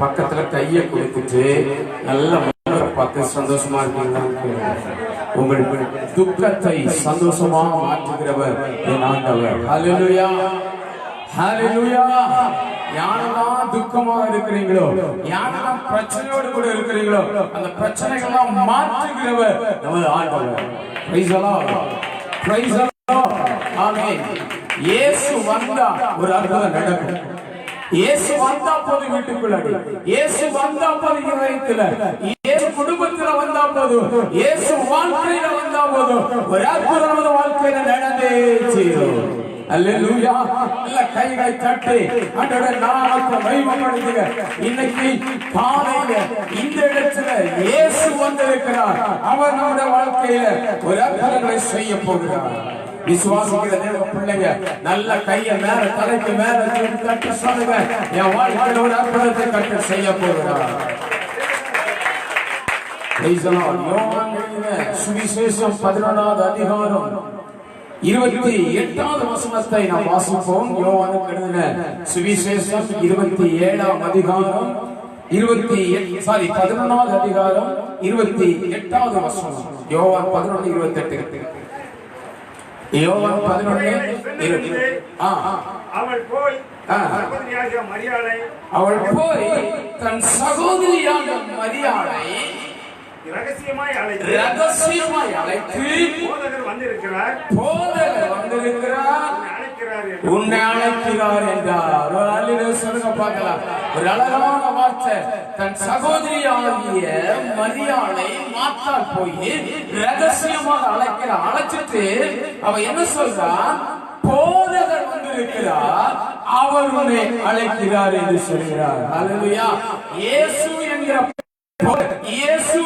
பக்கத்துல கையை கொடுத்துட்டு நல்ல பார்த்து சந்தோஷமா இருக்கீங்களா? உங்களுக்கு துக்கத்தை சந்தோஷமா மாற்றுகிறவர் என் ஆண்டவர். ஹல்லேலூயா, ஹல்லேலூயா. யாரெல்லாம் துக்கமா இருக்கிறீங்களோ, யாரெல்லாம் பிரச்சனையோடு கூட இருக்கிறீங்களோ, அந்த பிரச்சனைகள்லாம் மாற்றுகிறவர் நமது ஆண்டவர். Praise the Lord, praise the Lord. Amen. Yesu வந்தா ஒரு அற்புதம் நடக்கும். இயேசு வந்தா போது வீட்டுக்குள்ள, இயேசு வந்தா போது இதயத்துல, இயேசு குடும்பத்துல வந்தா போது, இயேசு வாழ்க்கையில வந்தா போது ஒரு அற்புதம் நமது வாழ்க்கையில நடந்தே தீரும். அல்லேலூயா. நல்ல கைகளை தட்டி ஆண்டவரே நாமத்தை மகிமைப்படுத்துங்க. இன்னைக்கு காலையில இந்த இடத்துல இயேசு வந்திருக்கிறார். அவர் நம்முடைய வாழ்க்கையில ஒரு அற்புதங்களை செய்ய போகிறார். விசுவாசிக்கிற தேவ பிள்ளைங்க நல்ல கையை மேல தலைக்கு மேல தட்டி சொல்லுங்க, என் வாழ்க்கையில ஒரு அற்புதத்தை கட்டு செய்ய போகிறார். சுவிசேஷம் 11வது அதிகாரம் 28வது வசனத்தை நாம் வாசிப்போம். யோவானுக்கு எழுதின சுவிசேஷம் 27ஆம் அதிகாரம் 11வது அதிகாரம் 28வது வசனம். யோவான் 11:28. யோவான் 11:20. அவள் போய் தன் சகோதரியான மரியாளை ரகசியமாய் அழைத்து, போதகர் வந்திருக்கிறார், உன்னை அழைக்கிறார் என்றார். ஒரு அழகான சொல்லுங்க பார்க்கலாம். ஒரு அழகான வார்த்தை. தன் சகோதரியாகிய மரியாளை மாத்தாள் போய் ரகசியமாக அழைக்கிறார். அழைச்சிட்டு அவ என்ன சொல்றா? போதகர் வந்திருக்கிறார், அவர் உன்னை அழைக்கிறார் என்று சொல்கிறார். அல்லேலூயா. இயேசு என்கிற இயேசு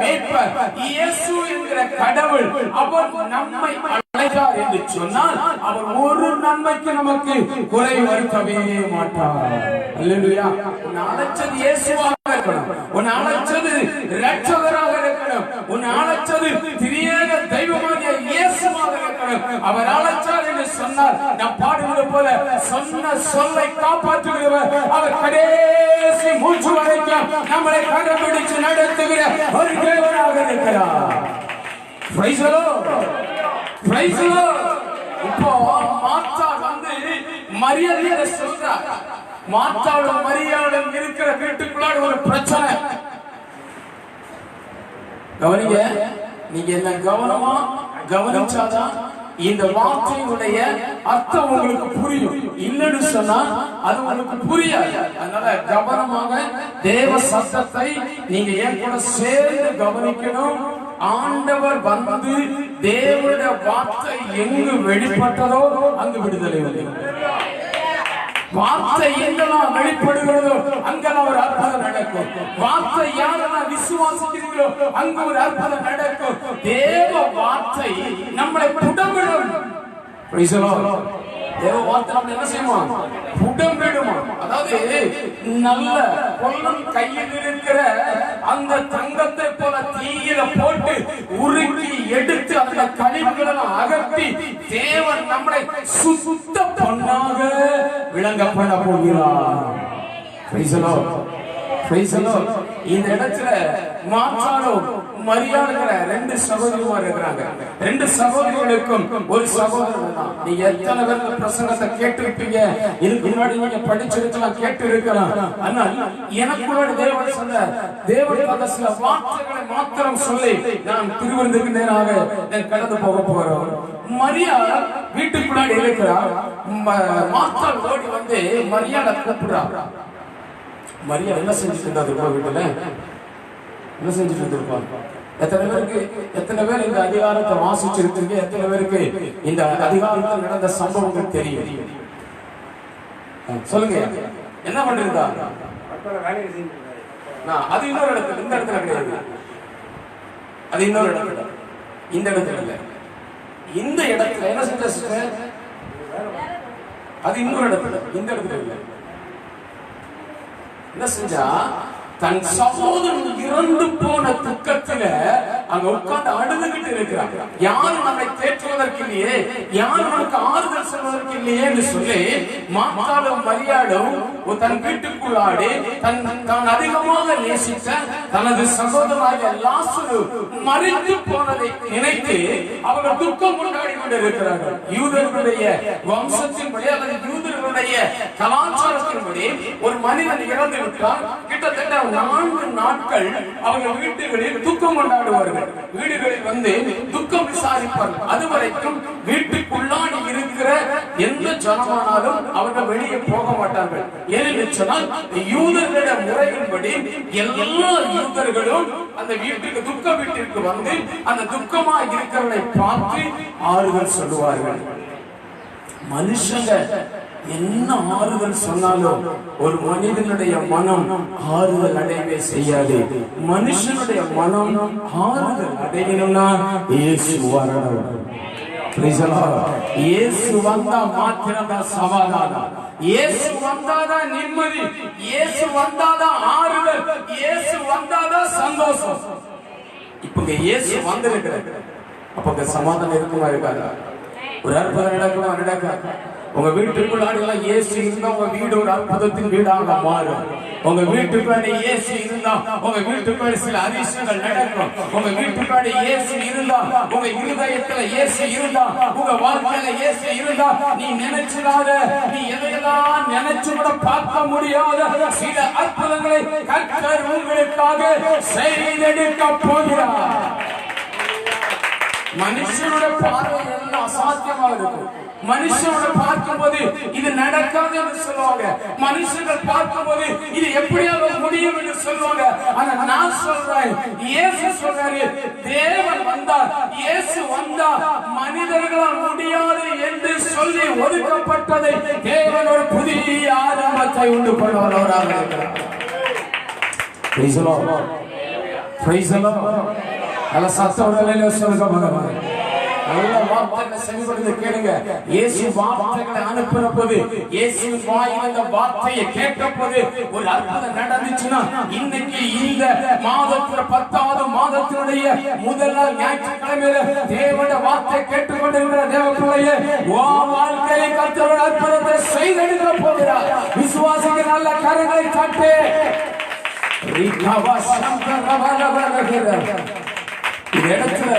மேய்ப்பர், இயேசு என்கிற கடவுள் அவர் நம்மை அழைத்தார் என்று சொன்னால் அவர் ஒரு நன்மைக்கு நமக்கு குறை வருத்தவே மாட்டார். அல்லேலூயா. உன்னை அழைச்சது இயேசுவாக இருக்கணும், உன்னை அழைச்சது இரட்சகராக இருக்கணும், உன்னை அழைச்சது திரியேக தெய்வமாகிய இயேசுவாக இருக்கணும். அவர் அழைச்சார் என்று சொன்னால் நாம் பாடுவது போல சொன்ன சொல்லை காப்பாற்றுகிறவர். அவர் கடைசி மூச்சு வரைக்கும் நம்மளை கடைபிடிச்சு நடத்துகிற ஒரு தேவனாக இருக்கிறார். Price the Lord, praise the Lord. இப்போ மார்த்தாள் வந்து மரியாதையை சொல்றார். மார்த்தாளும் மரியாளும் இருக்கிற வீட்டுக்குள்ளாட ஒரு பிரச்சனை. கவனிங்க, நீங்க என்ன கவனமா கவனிச்சாதான் இந்த வார்த்தையுடைய அர்த்தம் உங்களுக்கு புரியும். இல்லைன்னு சொன்னா அது உங்களுக்கு புரியாது. அதனால கவனமாக தேவ சத்தத்தை நீங்க என் கூட சேர்ந்து கவனிக்கணும். ஆண்டவர் வந்து தேவனுடைய வார்த்தை எங்கு வெளிப்பட்டதோ அங்கு விடுதலை வந்து, வார்த்தை எங்கெல்லாம் வெளிப்படுகிறதோ அங்கெல்லாம் ஒரு அற்புதம் நடக்கும். வார்த்தை யாரெல்லாம் விசுவாசிக்கிறீங்களோ அங்க ஒரு அற்புதம் நடக்கும். தேவ வார்த்தை நம்மளை புடமிடும். Price the Lord. தேவ வார்த்தை நம்ம என்ன செய்யுமா? புடமிடுமா. அதாவது நல்ல பொல்லன் கையில் இருக்கிற அந்த தங்கத்தை போல தீயில போட்டு உருக்கி எடுத்து அந்த கழிவுகளை அகற்றி தேவன் நம்மளை சுத்த பொன்னாக விளங்க பண்ண போகிறார். Price the Lord, praise the Lord. இந்த இடத்துல மார்த்தாளும் மரியாளுங்கிற ரெண்டு சகோதரிமார் இருக்கிறாங்க. ரெண்டு சகோதரிகளுக்கும் ஒரு சகோதரன் தான். நீங்க எத்தனை பேர் பிரசங்கத்தை கேட்டு இருப்பீங்க, இதுக்கு முன்னாடி நீங்க படிச்சிருக்கலாம், கேட்டு இருக்கலாம். ஆனால் எனக்குள்ள தேவன் சொன்ன தேவன் சில வார்த்தைகளை மாத்திரம் சொல்லி நான் திருவிருந்துக்கு நேராக கடந்து போக போகிறோம். மரியாள் வீட்டுக்குள்ளாடி இருக்கிறார். மார்த்தாள் ஓடி வந்து மரியாளை கூப்பிடுறார். மரியாள் என்ன செஞ்சுட்டு இருந்தா வீட்டுல? என்ன செஞ்சுட்டு இருந்திருப்பாங்க? எத்தனை பேர் இந்த அதிகாரத்தை வாசிச்சிருக்கீங்க? எத்தனை பேருக்கு இந்த அதிகாரத்தில் நடந்த சம்பவங்கள் தெரியும்? சொல்லுங்க. என்ன பண்ணிருந்தா? அது இன்னொரு இடத்துல, இந்த இடத்துல கிடையாது. அது இன்னொரு இடத்துல, இந்த இடத்துல இல்ல. இந்த இடத்துல என்ன செஞ்ச? அது இன்னொரு இடத்துல, இந்த இடத்துல இல்ல. என்ன செஞ்சா? தன் சகோதரன் இறந்து போன துக்கத்துல அங்க உட்கார்ந்து அழுதுகிட்டு இருக்கிறார். யாரும் நம்மை தேற்றுவதற்கு இல்லையே, யாரும் நமக்கு ஆறுதல் சொல்வதற்கு இல்லையே என்று சொல்லி மார்த்தாளும் மரியாளும் தன் வீட்டுக்குள்ளாடி தான் அதிகமாக நேசித்த தனது சகோதரனாகிய லாசரு மரித்து போனதை நினைத்து அவர்கள் துக்கம் கொண்டாடி கொண்டிருக்கிறார்கள். யூதர்களுடைய வம்சத்தின்படி அல்லது யூதர்களுடைய கலாச்சாரத்தின்படி ஒரு மனிதன் இறந்து விட்டால் கிட்டத்தட்ட 4 நாட்கள் அவர்கள் வீட்டுகளில் துக்கம் கொண்டாடுவார்கள். வீடுகளில் வந்து துக்கம் விசாரிப்பார்கள். அதுவரைக்கும் வீட்டுக்குள்ளாடி இருக்கிற எந்த ஜனமானாலும் அவர்கள் வெளியே போக மாட்டார்கள். ஏனென்று சொன்னால் யூதர்களுடைய முறையின்படி எல்லா யூதர்களும் அந்த வீட்டுக்கு துக்க வீட்டிற்கு வந்து அந்த துக்கமா இருக்கிறவனை பார்த்து ஆறுதல் சொல்லுவார்கள். மனுஷங்க என்ன ஆறுதல் சொன்னாலும் ஒரு மனிதனுடைய மனம் ஆறுதல் அடையவே செய்யாது. மனுஷனுடைய மனம் ஆறுதல் அடையணும்னா இயேசு வரணும். இயேசு வந்தா மாத்திரம்தான் சமாதானம், இயேசு வந்தாதான் நிம்மதி, இயேசு வந்தாதான் ஆறுதல், இயேசு வந்தாதான் சந்தோஷம். இப்ப இயேசு வந்திருக்கிறார், அப்ப சமாதானம் இருக்குமா இருக்காது? ஒரு அற்புதம் நடக்குமா? உங்க வீட்டுக்குள்ளாடி எல்லாம் இயேசு இருந்தா உங்க வீடு ஒரு அற்புதத்தின் வீடாக மாறும். உங்க வீட்டுக்குள்ளாடி இயேசு இருந்தா உங்க வீட்டுக்குள்ளாடி சில அதிசயங்கள் நடக்கும். உங்க வீட்டுக்குள்ளாடி இயேசு இருந்தா, உங்க இருதயத்துல இயேசு இருந்தா, உங்க வாழ்க்கையில இயேசு இருந்தா, நீ நினைச்சிடாத, நீ எதையெல்லாம் நினைச்சு கூட பார்க்க முடியாத சில அற்புதங்களை கர்த்தர் உங்களுக்காக செய்தெடுக்க போகிறார். மனுஷனோட பார்வை எல்லாம் அசாத்தியமாக இருக்கும். மனுஷனோட பார்க்கும்போது இது நடக்காது என்று சொல்லுவாங்க. மனுஷர்கள் பார்க்கும்போது இது எப்படியாக முடியும் என்று சொல்லுவாங்க. ஆனா நான் சொல்றேன், இயேசு சொல்றாரு, தேவன் வந்தார், இயேசு வந்தார், மனிதர்களால் முடியாது என்று சொல்லி ஒதுக்கப்பட்டதை தேவன் ஒரு புதிய ஆரம்பத்தை உண்டு பண்ணுவார். Praise the Lord. Praise the Lord. நல்ல சத்தோட சொல்லுங்க மகன். நல்ல வார்த்தைகளை செவிப்படுத்த கேளுங்க. இயேசு வார்த்தைகளை அனுப்புற போது, இயேசு வாயில் அந்த வார்த்தையை கேட்ட போது ஒரு அற்புதம் நடந்துச்சுன்னா, இன்னைக்கு இந்த மாதத்துல 10வது மாதத்தினுடைய முதல் நாள் ஞாயிற்றுக்கிழமையில தேவனுடைய வார்த்தை கேட்டுக்கொண்டிருக்கிற தேவ பிள்ளையே, உன் வாழ்க்கையை கர்த்தர் அற்புதத்தை செய்தெடுக்க போகிறார். விசுவாசிக்க நல்ல கரங்களை காட்டு. இடத்துல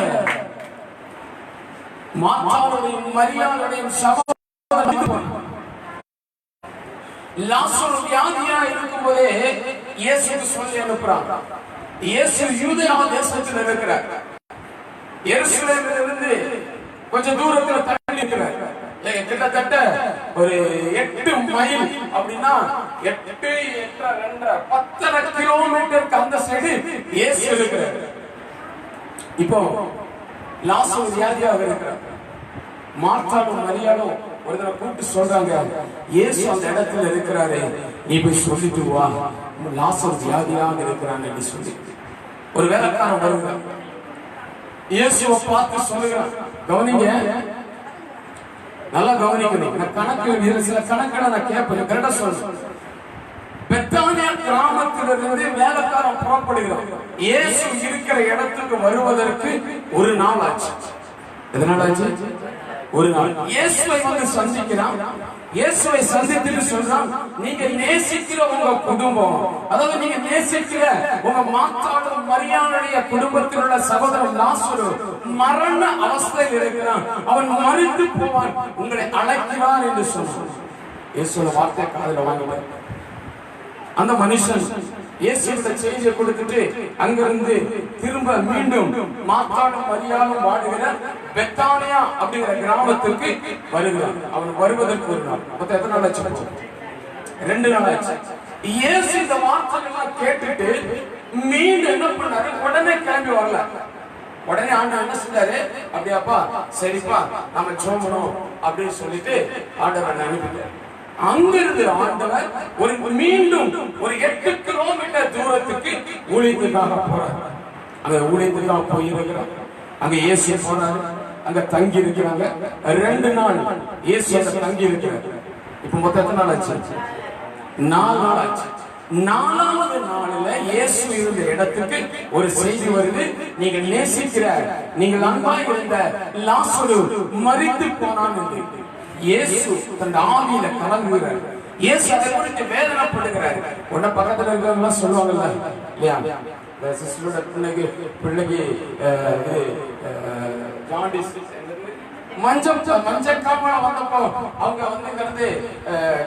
மார்த்தாளுடையும் மரியாளுடையும் சகோதரன் லாசரு வியாதியா இருக்கும்போதே இயேசுக்கு சொல்லி அனுப்புறாங்க. இயேசு யூதேயா தேசத்தில் இருக்கிறார். எருசலேமிலிருந்து கொஞ்சம் தூரத்தில் தள்ளி இருக்கிறார். கிட்டத்தட்ட ஒரு 8 மைல் அப்படின்னா 8 10 கிலோமீட்டருக்கு அந்த சைடு இயேசு இருக்கிறார். இப்போ லாசரு வியாதியாக இருக்கிறார். மார்த்தாளும் மரியாளும் ஒரு தடவை கூப்பிட்டு சொல்றாங்க, இயேசு அந்த இடத்துல இருக்கிறாரு, நீ போய் சொல்லிட்டு வா, லாசரு வியாதியாக இருக்கிறாங்க என்று சொல்லி. ஒரு வேலைக்காரன் வருங்க, இயேசுவை பார்த்து சொல்லுகிறான். கவனிங்க, நல்லா கவனிக்கணும். கணக்கு சில கணக்குகளை நான் கேட்பேன், கரெக்டா சொல்றேன். பெத்தானியா கிராமத்திலிருந்து வேலைக்காரன் புறப்படுகிறான். இயேசு இருக்கிற இடத்துக்கு வருவதற்கு ஒரு நாள் ஆச்சு. எதனால ஆச்சு? ஒரு நாள். இயேசுவை வந்து சந்திக்கிறான். இயேசுவை சந்தித்து சொல்றான், நீங்க நேசிக்கிற உங்க குடும்பம், அதாவது நீங்க நேசிக்கிற உங்க மார்த்தாளும் மரியாளுடைய குடும்பத்தில் உள்ள சகோதரன் லாசரு மரண அவஸ்தையில் இருக்கிறான், அவன் மரித்து போவான், உங்களை அழைக்கிறான் என்று சொன்னான். இயேசுவோட வார்த்தை காதுல வாங்குவார். அந்த மனுஷன் இயேசுவிட செய்தியை கொடுத்துட்டு அங்கிருந்து திரும்ப மீண்டும் மார்த்தாளும் மரியாளும் வாடுகிற பெத்தானியா அப்படிங்கிற கிராமத்துக்கு வருகிறான். அவன் வருவதற்கு ஒரு நாள். மொத்தம் எத்தனை நாள் ஆச்சு? 2 நாள் ஆச்சு. இயேசு இந்த வார்த்தைகள்லாம் கேட்டுட்டு மீண்டும் என்ன பண்ணாரு? உடனே கிளம்பி வரல. உடனே ஆண்டவர் என்ன செஞ்சாரு? அப்படியாப்பா, சரிப்பா, நம்ம ஜெபம் அப்படின்னு சொல்லிட்டு ஆண்டவர் அனுப்பிட்டார். அங்கிருந்து ஆண்டவர் ஒரு மீண்டும் ஒரு 8 கிலோமீட்டர் தூரத்துக்கு ஊழியத்துக்காக போறார். அங்க ஊழியத்துக்காக போயிருக்கிறார். அங்க இயேசு போறாரு, அங்க தங்கி இருக்கிறாங்க. 2 நாள் இயேசு அங்க தங்கி இருக்கிறார். இப்ப மொத்தம் எத்தனை நாள் ஆச்சு? 4 நாள் ஆச்சு. 4வது நாளில் இயேசு இருந்த இடத்துக்கு ஒரு செய்தி வருது. நீங்கள் நேசிக்கிற, நீங்கள் அன்பாய் இருந்த லாசரு மரித்து போனான் என்று இயேசு தன் ஆவியில கலங்குகிறார். இயேசு அதை குறித்து வேதனைப்படுகிறார். உடனே பக்கத்துல இருக்கிறவங்க சொல்லுவாங்கல்ல இல்லையா, சிஸ்டரோட பிள்ளைக்கு ஜாண்டிஸ் மஞ்சக்காம வந்தப்போ அவங்க வந்து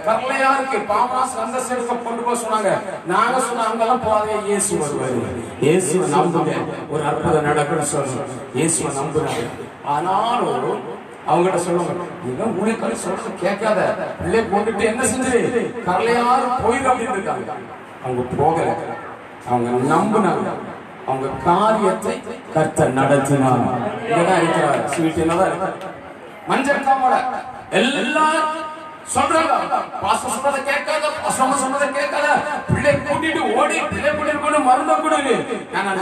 கரலையா இருக்கு பாமாஸ் அந்த சைடுக்கு கொண்டு போக சொன்னாங்க. நாங்க சொன்ன அங்கெல்லாம் போகாதே, இயேசு வருவாரு, இயேசுவை நம்புங்க, ஒரு அற்புதம் நடக்குன்னு சொல்றோம். இயேசுவை நம்புறாங்க. ஆனாலும் அவங்ககிட்ட சொல்லுவாங்க, நீங்க ஊழியக்காரர் சொல்றது கேட்காத, பிள்ளை கொண்டுட்டு என்ன செஞ்சு கரலையாரு போயிரு அப்படின்னு இருக்காங்க. அவங்க போகல, அவங்க நம்பினாங்க, அவங்க காரியத்தை கர்த்தர் நடத்தினார். இங்கதான் இருக்கிறார், ஸ்வீட் என்னதான் இருக்கு மஞ்சக்காமோட எல்லாரும் சொல்றாங்க, பாஸ்டர் சொல்றதை கேட்காத, பாஸ்டர் சொல்றதை கேட்காத, பிள்ளை கூட்டிட்டு ஓடி பிள்ளை கூட்டிட்டு மருந்த கொடுங்க.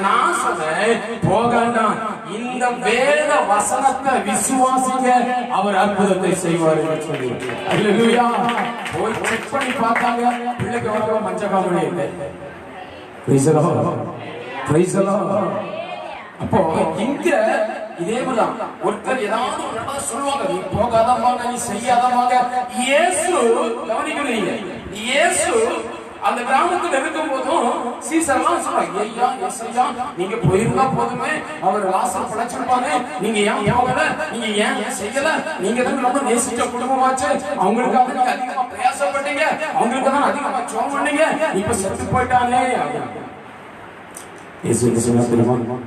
நான் சொல்றேன் போகலாம், இந்த வேத வசனத்தை விசுவாசிங்க, அவர் அற்புதத்தை செய்வார் என்று சொல்லி அல்லேலூயா. போய் செக் பண்ணி பார்த்தாங்க, பிள்ளைக்கு வரவ மஞ்சக்காமலே இல்லை. Price the Lord, praise the Lord. அப்போ இங்க இதே மாதிரிதான் ஒருத்தர் ஏதாவது சொல்லுவாங்க, நீ போகாதமாக, நீ செய்யாதமாக. இயேசு கவனிக்கிறீங்க, இயேசு அந்த கிராமத்துல இருக்கும் போதும் சீசர்லாம் சொல்றாங்க, ஐயா எஸ்ஐயா நீங்க போயிருந்தா போதுமே, அவர் லாசர் படைச்சிருப்பாங்க, நீங்க ஏன் போகல, நீங்க ஏன் செய்யல, நீங்க தான் ரொம்ப நேசிச்ச குடும்பமாச்சு, அவங்களுக்காக நீங்க அதிகமா பிரயாசப்பட்டீங்க, அவங்களுக்கு தான் அதிகமா ஜெபம் பண்ணீங்க, இப்ப செத்து போயிட்டானே. இயேசு என்ன சொன்னா தெரியுமா?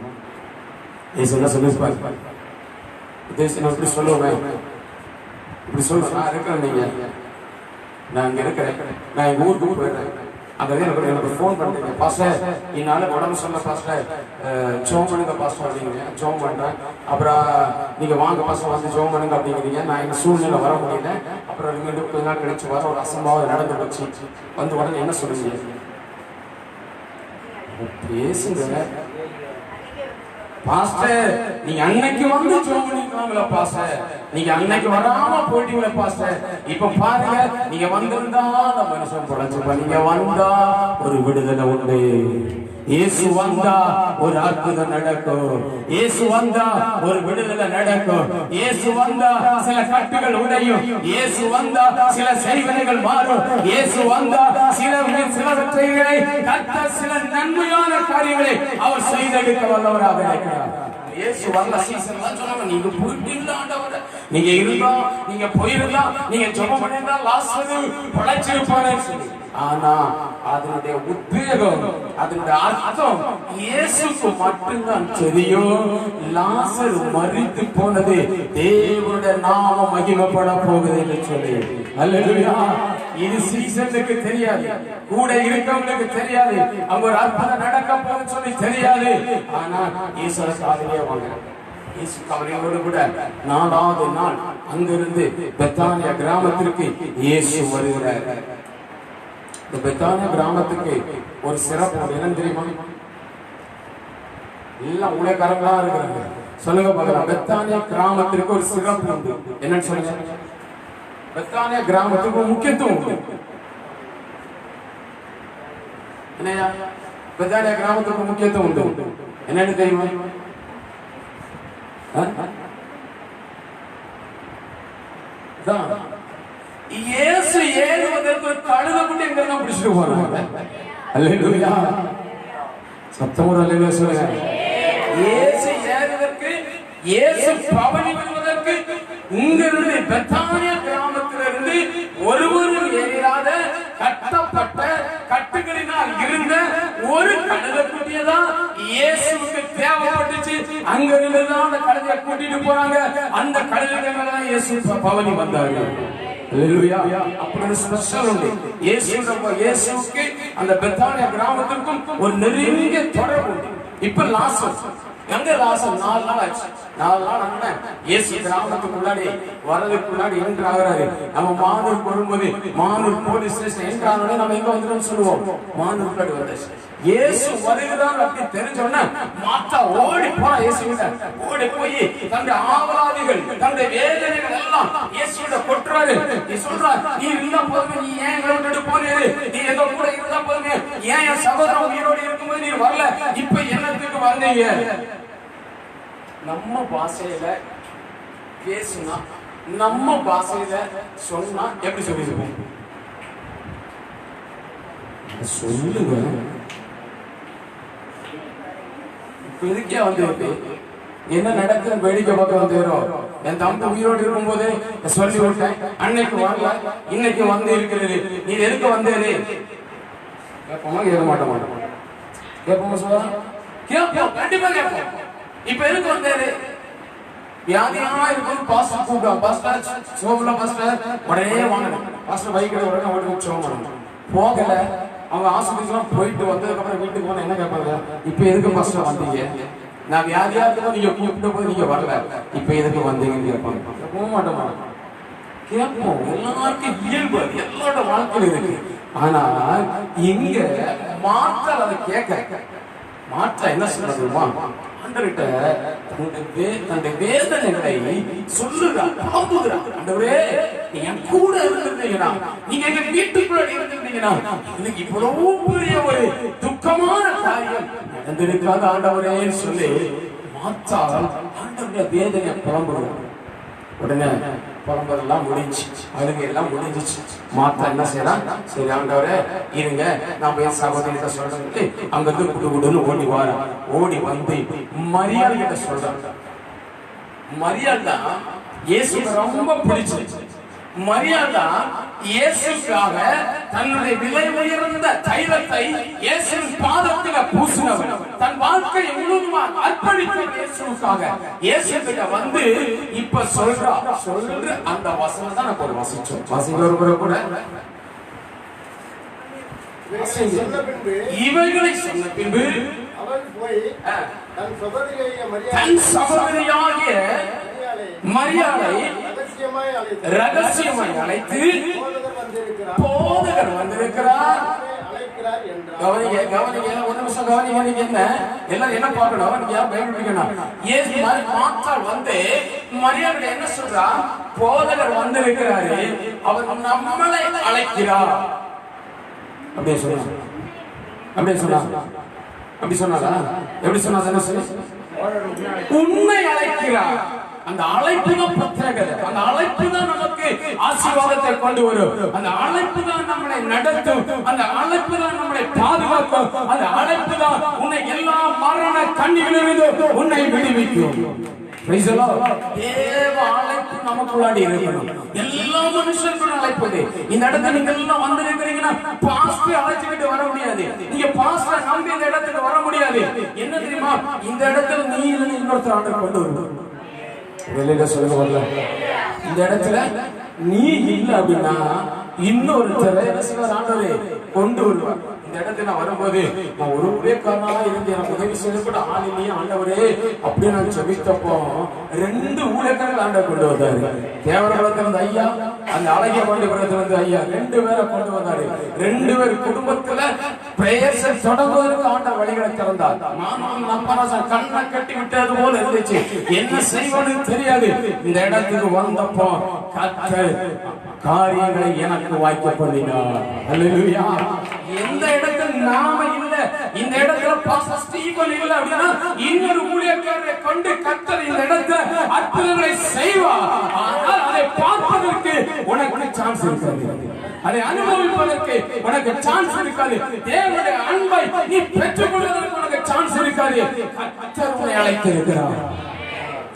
இயேசு என்ன சொல்லிருப்பாரு? இப்படி சொல்லுவேன், இப்படி சொல்லுவேன், நான் இருக்கிறேன், நீங்க நான் இங்க இருக்கிறேன், நான் எங்க ஊருக்கு போயிடுறேன், அங்க எனக்கு ஃபோன் பண்ணுறீங்க, பாஸ்டர் என்னால உடம்பு சொல்ல பாஸ்டர் ஜெபம் பண்ணுங்க பாஸ்டர் அப்படிங்கிறீங்க, ஜெபம் பண்றேன், அப்புறம் நீங்க வாங்க பாஸ்டர் வந்து ஜெபம் பண்ணுங்க அப்படிங்கிறீங்க, நான் எங்க சூழ்நிலை வர முடியல, அப்புறம் நீங்க கொஞ்ச நாள் கழிச்சு வர ஒரு அசம்பாவம் நடந்து போச்சு, வந்து உடனே என்ன சொல்லுங்க? பேசுங்க பாஸ்டர், நீங்க அன்னைக்கு வந்து ஜெபம் பண்ணிருக்காங்களா பாஸ்டர், நீங்க அன்னைக்கு வராம போயிட்டீங்களா பாஸ்டர், இப்ப பாருங்க நீங்க வந்திருந்தா அந்த மனுஷன் பொழைச்சுப்பா, நீங்க வந்தா ஒரு விடுதலை உண்டு, இயேசு வந்தா ஒரு அற்புதம் நடக்கும், இயேசு வந்தா ஒரு விடுதலை நடக்கும், இயேசு வந்தா சில கட்டுகள் உடையும், இயேசு வந்தா சில செய்வனைகள் மாறும், இயேசு வந்தா சிலவற்றை கர்த்தர் சில நன்மையான காரியங்களை அவர் செய்தெடுக்க வல்லவராக இருக்கிறார். இயேசு வந்த சீசன்லாம் சொன்னாங்க, நீங்க போயிட்டீங்களா ஆண்டவரே, நீங்க இருந்தா, நீங்க போயிருந்தா, நீங்க ஜெபம் பண்ணிருந்தா லாசரு பொழைச்சிருப்பாருன்னு சொல்லி. ஆனா அதனுடைய உத்வேகம், அதனுடைய அர்த்தம் இயேசுக்கு மட்டும்தான் தெரியும். லாசரு மரித்து போனது தேவனுடைய நாமம் மகிமைப்பட போகுது என்று சொல்லி. அல்லேலூயா. இது சீசனுக்கு தெரியாது, கூட இருக்கவங்களுக்கு தெரியாது, அங்க ஒரு அற்புதம் நடக்க போகுதுன்னு சொல்லி தெரியாது. ஆனா ஈஸ்வர சாதிலே வாங்க, இயேசு கவலையோடு கூட 4வது நாள் அங்கிருந்து பெத்தானியா கிராமத்திற்கு இயேசு வருகிறார். இந்த பெத்தானியா கிராமத்துக்கு ஒரு சிறப்பு என்னன்னு தெரியுமா? எல்லாம் ஊழியக்காரங்களா இருக்கிறாங்க, சொல்லுங்க பார்க்கலாம். பெத்தானியா கிராமத்திற்கு ஒரு சிறப்பு உண்டு, என்னன்னு சொல்லுங்க? பெத்தானியா கிராமத்துக்கு முக்கியத்துவம் உண்டு. என்னையா? பெத்தானியா கிராமத்துக்கு முக்கியத்துவம் உண்டு, என்னன்னு தெரியுமா? இயேசு ஏறுவதற்கு ஒரு கழுதை கூட எங்க பிடிச்சிட்டு போறாங்க. அல்லேலூயா. சத்தம் ஒரு அல்லேலூயா சொல்லுங்க. இயேசு ஏறுவதற்கு, இயேசு பவனி வருவதற்கு இங்கிருந்து பெத்தானியா கிராமத்திலிருந்து ஒருவரும் ஏறாத கட்டப்பட்ட கட்டுகளினால் இருந்த ஒரு கழுதை குட்டியதான் இயேசுவுக்கு தேவைப்பட்டுச்சு. அங்க இருந்துதான் அந்த கழுதையை கூட்டிட்டு போறாங்க. அந்த கழுதை மேலதான் இயேசு பவனி வந்தார்கள். அல்லேலூயா. அப்படி ஸ்பெஷல் உண்டு. இயேசுவுக்கு அந்த பெத்தானியா கிராமத்திற்கும் ஒரு நெருங்கிய தொடர்பு உண்டு. இப்ப லாசர் எங்க? லாசர் 4 நாள் ஆச்சு. 4 நாள் அண்ணன் இயேசு கிராமத்துக்கு முன்னாடி வரதுக்கு முன்னாடி என்ட்ரு ஆகிறாரு. நம்ம மானூர் வரும்போது மானூர் போலீஸ் ஸ்டேஷன் என்ட்ரு ஆனோட நம்ம எங்க வந்துடும் சொல்லுவோம், மானூர் முன்னாடி வந்தாச்சு. இயேசு வருகிறார் அப்படி தெரிஞ்சோன்னா மாத்தா ஓடி போனா இயேசு கிட்ட ஓடி போய் தன்னுடைய ஆவலாதிகள், தன்னுடைய வேதனைகள் எல்லாம் இயேசுட கொட்டுறாரு. நீ சொல்றா, நீ இருந்தா போதுமே, நீ ஏன் எங்களை விட்டுட்டு போனீரு, நீ எங்க கூட இருந்தா போதுமே, ஏன் என் சகோதரன் உயிரோடு இருக்கும்போது நீ வரல, இப்ப என்னத்துக்கு வந்தீங்க? நம்ம பாஷையில பேசுனா, நம்ம பாஷையில சொன்னா எப்படி சொல்லிருக்கோம்? சொல்லுங்க. இப்ப இதுக்கே வந்து என்ன நடக்குது வேடிக்கை பார்க்க வந்துடும். என் தம்பி உயிரோடு இருக்கும் போது சொல்லி விட்டேன், அன்னைக்கு வரல, இன்னைக்கு வந்து இருக்கிறது. நீ எதுக்கு வந்தேரு? கேட்போமா? கேட்க மாட்டோம். கேட்போமா? சொல்ல கேட்போம், கண்டிப்பா கேட்போம். இப்ப எதுக்கு வந்தேரு? வியாதியா இருக்கும். பாஸ்டர் கூப்பிடுவோம், பாஸ்டர் சோபுல பாஸ்டர் உடனே வாங்கணும். பாஸ்டர் பைக்கில் உடனே ஓடி சோம் பண்ணணும். போகல, அவங்க ஆஸ்பத்திரிலாம் போயிட்டு வந்ததுக்கு அப்புறம் வீட்டுக்கு போன என்ன கேட்பாங்க? இப்ப எதுக்கு பாஸ்டர் வந்தீங்க? நான் வியாதியா இருக்கும் நீங்க கூப்பிட்ட போது நீங்க வரல, இப்ப எதுக்கு வந்தீங்கன்னு கேட்பாங்க. போக மாட்டோமா? கேட்போம். எல்லாருக்கும் இயல்பு, எல்லாரோட வாழ்க்கையில இருக்கு. ஆனா இங்க மாற்றால் அதை கேட்க மாற்ற என்ன சொல்றதுமா? ஆண்டவர்கிட்ட தன்னுடைய வேதனைகளை சொல்லுறா, பாம்புகிறா. ஆண்டவரே, நீங்க என் கூட இருந்திருந்தீங்கன்னா, நீங்க எங்க வீட்டுக்குள்ள இருந்திருந்தீங்கன்னா, இன்னைக்கு இவ்வளவு பெரிய ஒரு துக்கமான காரியம் நடந்திருக்காத ஆண்டவரேன்னு சொல்லி மாற்றால் ஆண்டவருடைய வேதனையை புலம்புகிறோம். உடனே புலம்பெல்லாம் முடிஞ்சு, அழுகையெல்லாம் முடிஞ்சிச்சு. மாத்தா என்ன செய்யறான்? சரி ஆண்டவரே இருங்க, நான் போய் சகோதரிகிட்ட சொல்றேன். அங்கிருந்து குடு குடுன்னு ஓடி வாரா. ஓடி வந்து மரியாள் கிட்ட சொல்றான். மரியாள் தான் இயேசுக்கு ரொம்ப பிடிச்சிருச்சு. மரியாள் தான் இயேசுக்காக தன்னுடைய விலை உயர்ந்த தைலத்தை இயேசுவின் பாதத்தில பூசினவர். தன் வாழ்க்கையை முழுவதுமாக அர்ப்பணித்த இயேசுவுக்காக இயேசு கிட்ட வந்து இப்ப சொல்ற அந்த வசனம் தான் நம்ம வாசிச்சோம். வாசிக்கிறவங்க கூட இவைகளை சொன்ன பின்பு தன் சகோதரியாகிய மரியாளை ரகசியமாய் அழைத்து போதகர் வந்திருக்கிறார். கவனிங்க கவனிங்க, ஒரு நிமிஷம் கவனிங்க. நீங்க என்ன எல்லாரும் என்ன பார்க்கணும்? நீங்க பயன்படுத்திக்கணும். மாற்றால் வந்து மரியாதை என்ன சொல்றா? போதகர் வந்திருக்கிறாரு, அவர் நம்மளை அழைக்கிறார். அப்படியே சொன்னாங்க. அப்படியே சொன்னாங்க. அப்படி சொன்னாரா? எப்படி சொன்னாங்க? உண்மை அழைக்கிறார். அந்த அழைப்பு தான் பிரத்யேகதை. அந்த அழைப்பு தான் நமக்கு ஆசீர்வாதத்தை கொண்டு வரும். அந்த அழைப்பு தான் நம்மளை நடத்தும். அந்த அழைப்பு தான் நம்மளை பாதுகாக்கும். அந்த அழைப்பு தான் உன்னை எல்லா மரண கண்ணிகளிலிருந்து உன்னை விடுவிக்கும். தேவ அழைப்பு நமக்குள்ளாடி இருக்கணும். எல்லா மனுஷங்களும் அழைப்பது. இந்த இடத்துல நீங்க எல்லாம் வந்திருக்கிறீங்கன்னா பாஸ்டர் அழைச்சுக்கிட்டு வர முடியாது. நீங்க பாஸ்டர் நம்பி இந்த இடத்துக்கு வர முடியாது. என்ன தெரியுமா? இந்த இடத்துல நீ இல்லைன்னு இன்னொருத்தர் ஆண்டவர் கொண்டு வருவார். வெளியில சொல்லுங்க வரல. இந்த இடத்துல நீ இல்ல அப்படின்னா இன்னொருத்தரை ஆண்டவரே கொண்டு வருவார். இந்த இடத்துல நான் வரும்போது நான் ஒரு ஊழியக்காரனா இருந்து எனக்கு உதவி செய்ய கூட ஆள் இல்லையே ஆண்டவரே அப்படின்னு நான் ஜெபித்தப்போ 2 ஊழியக்காரர்கள் ஆண்டவர் கொண்டு வந்தாரு. தேவனத்துல இருந்து ஐயா, அந்த அழகிய பாண்டிபுரத்துல இருந்து ஐயா 2 பேரை கொண்டு வந்தாரு. 2 பேர் குடும்பத்துல பிரேயர்ஸ் தொடங்குவதற்கு ஆண்டவர் வழிகளை திறந்தார். நானும் நம்பராசன் கண்ணை கட்டி விட்டது போல இருந்துச்சு. என்ன செய்வதுன்னு தெரியாது. இந்த இடத்துக்கு வந்தப்போ கர்த்தர் காரியங்களை எனக்கு வாய்க்க பண்ணினார். அல்லேலூயா. எந்த இடத்துல நாம இல்ல, இந்த இடத்துல பாஸ்டர் ஸ்டீபன் இல்ல அப்படின்னா இன்னொரு ஊழியக்காரரை கொண்டு கர்த்தர் இந்த இடத்துல அற்புதங்களை செய்வார். ஆனால் அதை பார்ப்பதற்கு உனக்கு சான்ஸ் இருக்காது. அதை அனுபவிப்பதற்கு உனக்கு சான்ஸ் இருக்காது. தேவனுடைய அன்பை நீ பெற்றுக் கொள்வதற்கு உனக்கு சான்ஸ் இருக்காது. கர்த்தர் உன்னை அழைத்திருக்கிறார்.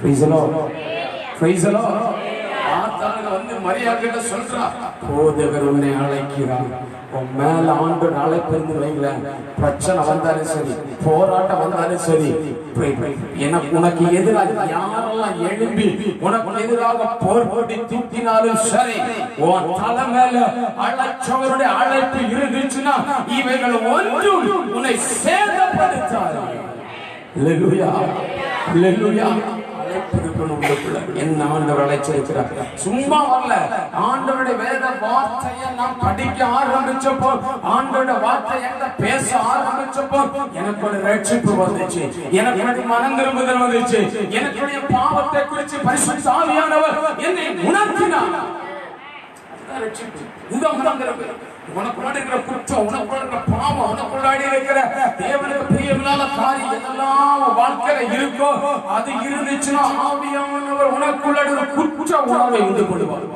Price the Lord. Praise the Lord. வந்து மரியாதை சொல்றா, போதகர் உன்னை அழைக்கிறார். உன் மேல ஆண்டவர் அழைப்பு இருந்து வைங்களேன். பிரச்சனை வந்தாலும் சரி, போராட்டம் வந்தாலும் சரி, எனக்கு உனக்கு எதிராக யாரெல்லாம் எழும்பி உனக்கு எதிராக போர் போட்டி தூக்கினாலும் சரி, உன் தலை மேல அழைச்சவருடைய அழைப்பு இருந்துச்சுன்னா இவைகள் ஒன்றும் உன்னை சேதப்படுத்தாது. அல்லேலூயா. அல்லேலூயா. என்ன ஆண்டவர் அழைச்சிருக்கிறார். சும்மா வரல. ஆண்டவருடைய வேத வார்த்தையை நாம் படிக்க ஆரம்பிச்சப்போ, ஆண்டவருடைய வார்த்தையை பேச ஆரம்பிச்சப்போ எனக்கு ஒரு ரட்சிப்பு வந்துச்சு. எனக்கு மனம் திரும்புதல் வந்துச்சு. என்னுடைய பாவத்தை குறித்து பரிசுத்த ஆவியானவர் என்னை உணர்த்தினார். உனக்குள்ள இருக்கிற குற்றம், உனக்குள்ள இருக்கிற பாவம், உனக்குள்ள பொல்லாத காரியம் எதெல்லாம் வாழ்க்கையில இருக்கோ அது இருந்துச்சுன்னா ஆவியானவர் உனக்குள்ள ஒரு குற்ற உணர்வை உண்டு கொள்வார்.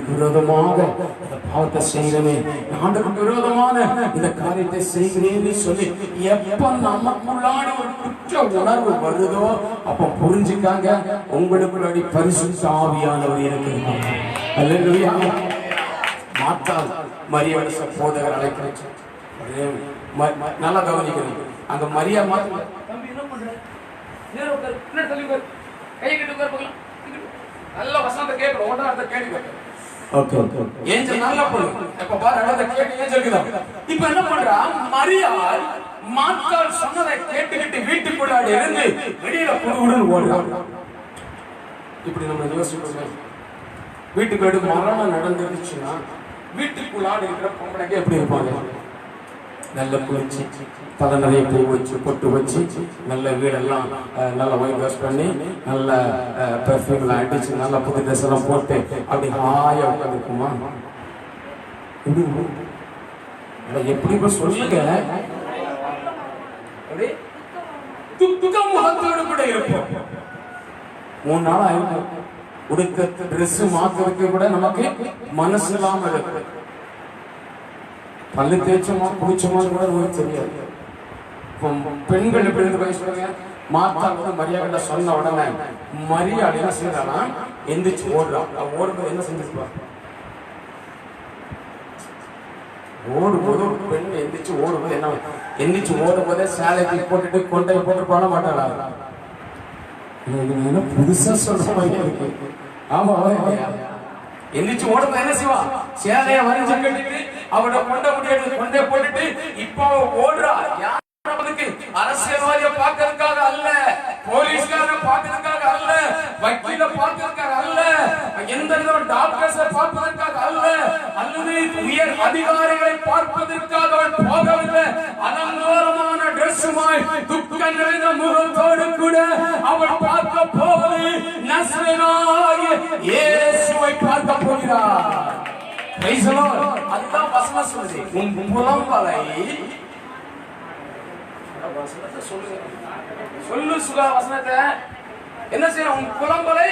விரோதமாக இந்த பாவத்தை செய்கிறேனே, ஆண்டவருக்கு விரோதமான இந்த காரியத்தை செய்கிறேன்னு சொல்லி எப்ப நமக்குள்ளான ஒரு குற்ற உணர்வு வருதோ அப்ப புரிஞ்சுக்காங்க, உங்களுக்குள்ளாடி பரிசுத்த ஆவியானவர் இருக்கிறார். அல்லேலூயா. மாத்தாள் மரியாதை போதகர் அழைக்கிறேன், நல்லா கவனிக்கணும். அங்க மரியா மாத்த நல்ல வசனத்தை கேட்கணும், ஒன்றாவது கேள்வி. ஓகே ஏஞ்சல் நல்ல பொண்ணு. இப்ப பாரு அத கேட்டு ஏஞ்சல் இருக்குதா. இப்போ என்ன பண்றா மரியாள் மாத்தாள் சொன்னதை கேட்டுக்கிட்டு வீட்டுக்குள்ளாடி இருந்து வெளியில புடுன்னு ஓடுறாங்க. இப்படி நம்ம யோசிப்போம், வீட்டுக்குள்ளாடி மரணம் நடந்துருச்சுன்னா வீட்டுக்குள்ளாடி இருக்கிற பொம்பளைங்க எப்படி இருப்பாங்க? நல்ல குளிச்சு தலை நிறைய பூ வச்சு பொட்டு வச்சு நல்ல வீடெல்லாம் நல்லா ஒயிட் வாஷ் பண்ணி நல்ல பெர்ஃப்யூம்லாம் அடிச்சு நல்லா புது ட்ரெஸ் எல்லாம் போட்டு அப்படி ஹாயா உட்காந்துருக்குமா? எப்படி இப்ப சொல்லுங்க, முகத்தோடு கூட இருப்போம். 3 நாள் ஆயிருக்கும் உடுக்க ட்ரெஸ் மாத்துறதுக்கு கூட நமக்கு மனசு இல்லாம இருக்கு. பல்லு தேய்ச்சோமா குளிச்சோமா கூட நமக்கு தெரியாது. பெண்கள் எப்படி இருந்து பேசுறாங்க, மாத்தா கூட மரியாதை சொன்ன உடனே மரியாதை என்ன செய்யறானா எந்திரிச்சு ஓடுறான். ஓடும்போது என்ன செஞ்சிருப்பா? ஓடும்போது பெண் எந்திரிச்சு ஓடும்போது என்ன, எந்திரிச்சு ஓடும் போதே சேலைக்கு போட்டுட்டு கொண்டை போட்டு போட மாட்டாளா? புதுசா சொல்ற மாதிரி இருக்கு. ஆமா, எந்திரிச்சு ஓடும்போது என்ன செய்வா? சேலைய வரைஞ்சு கட்டிட்டு அவட கொண்ட முடியாது கொண்டே போட்டுட்டு இப்போ ஓடுறா. அரசியல்வாதிய பார்க்கறதுக்காக அல்ல, போலீஸ்கார பார்க்கறதுக்காக அல்ல, வக்கீல பார்க்கறதுக்காக அல்ல, எந்த விதமான டாக்டர்ஸை பார்ப்பதற்காக அல்ல, அல்லது உயர் அதிகாரிகளை பார்ப்பதற்காக அவள் போகவில்லை. அலங்காரமான ட்ரெஸ்ஸுமாய் துக்க நிறைந்த முகத்தோடு கூட அவள் பார்க்க போவது நசரேயனாகிய இயேசுவை பார்க்க போகிறார். Price the Lord. அதுதான் வசனம் சொல்லுது, உன் புலம்பலை சொல்லு சுகா வசனத்தை என்ன செய்ய, உன் புலம்பலை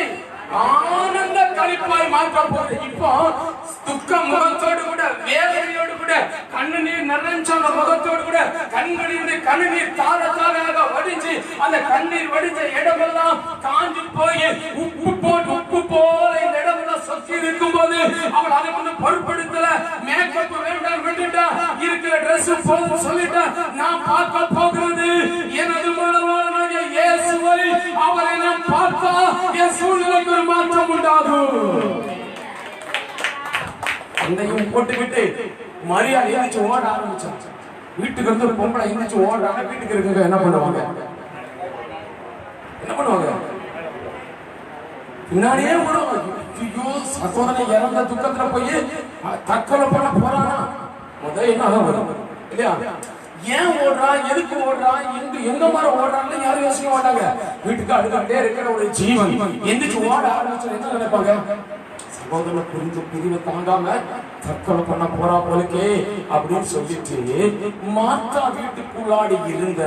ஆனந்த களிப்பாய் மாற்ற போது. இப்போ துக்க முகத்தோடு கூட வேதனையோடு கூட கண்ணீர் நிறைஞ்ச முகத்தோடு கூட கண்களினுடைய கண்ணீர் தார தாராக வடிஞ்சு அந்த கண்ணீர் வடிஞ்ச இடமெல்லாம் காஞ்சு போய் உப்பு போல இந்த இடமெல்லாம் சொத்தி இருக்கும் போது அவள் அதை வந்து பொருட்படுத்தல. மேக்கப் வேண்டாம் விட்டுட்டா, இருக்கிற ட்ரெஸ் போதும் சொல்லிட்டா, நான் பார்க்க போகிறது எனது மனவாளனாகிய இயேசுவை. அவரை நான் பார்த்தா என் சூழ்நிலைக்கு ஒரு மாற்றம் உண்டாகும். அந்தையும் போட்டுக்கிட்டு மரியாதை எழுந்துச்சு ஓட ஆரம்பிச்சான். வீட்டுக்கு வந்து ஒரு பொம்பளை எழுந்துச்சு ஓடுறாங்க. வீட்டுக்கு இருக்க என்ன பண்ணுவாங்க? என்ன பண்ணுவாங்க? பின்னாடியே ஓடுவாங்க. ஐயோ சகோதரனை இறந்த துக்கத்துல போய் தற்கொலை பண்ண போறானா முதல் என்ன வரும் இல்லையா? ஏன் ஓடுறா, எதுக்கு ஓடுறா, எங்க மாதிரி ஓடுறான்னு யாரும் யோசிக்க மாட்டாங்க. வீட்டுக்கு அடுக்கிட்டே இருக்கிற ஒரு ஜீவன் எந்திரிச்சு ஓட ஆரம்பிச்சு என்ன நினைப்பாங்க? சகோதரனை புரிஞ்சு பிரிவை தாங்காம தற்கொலை பண்ண போறா போலுக்கே அப்படின்னு சொல்லிட்டு மாத்தா வீட்டுக்குள்ளாடி இருந்த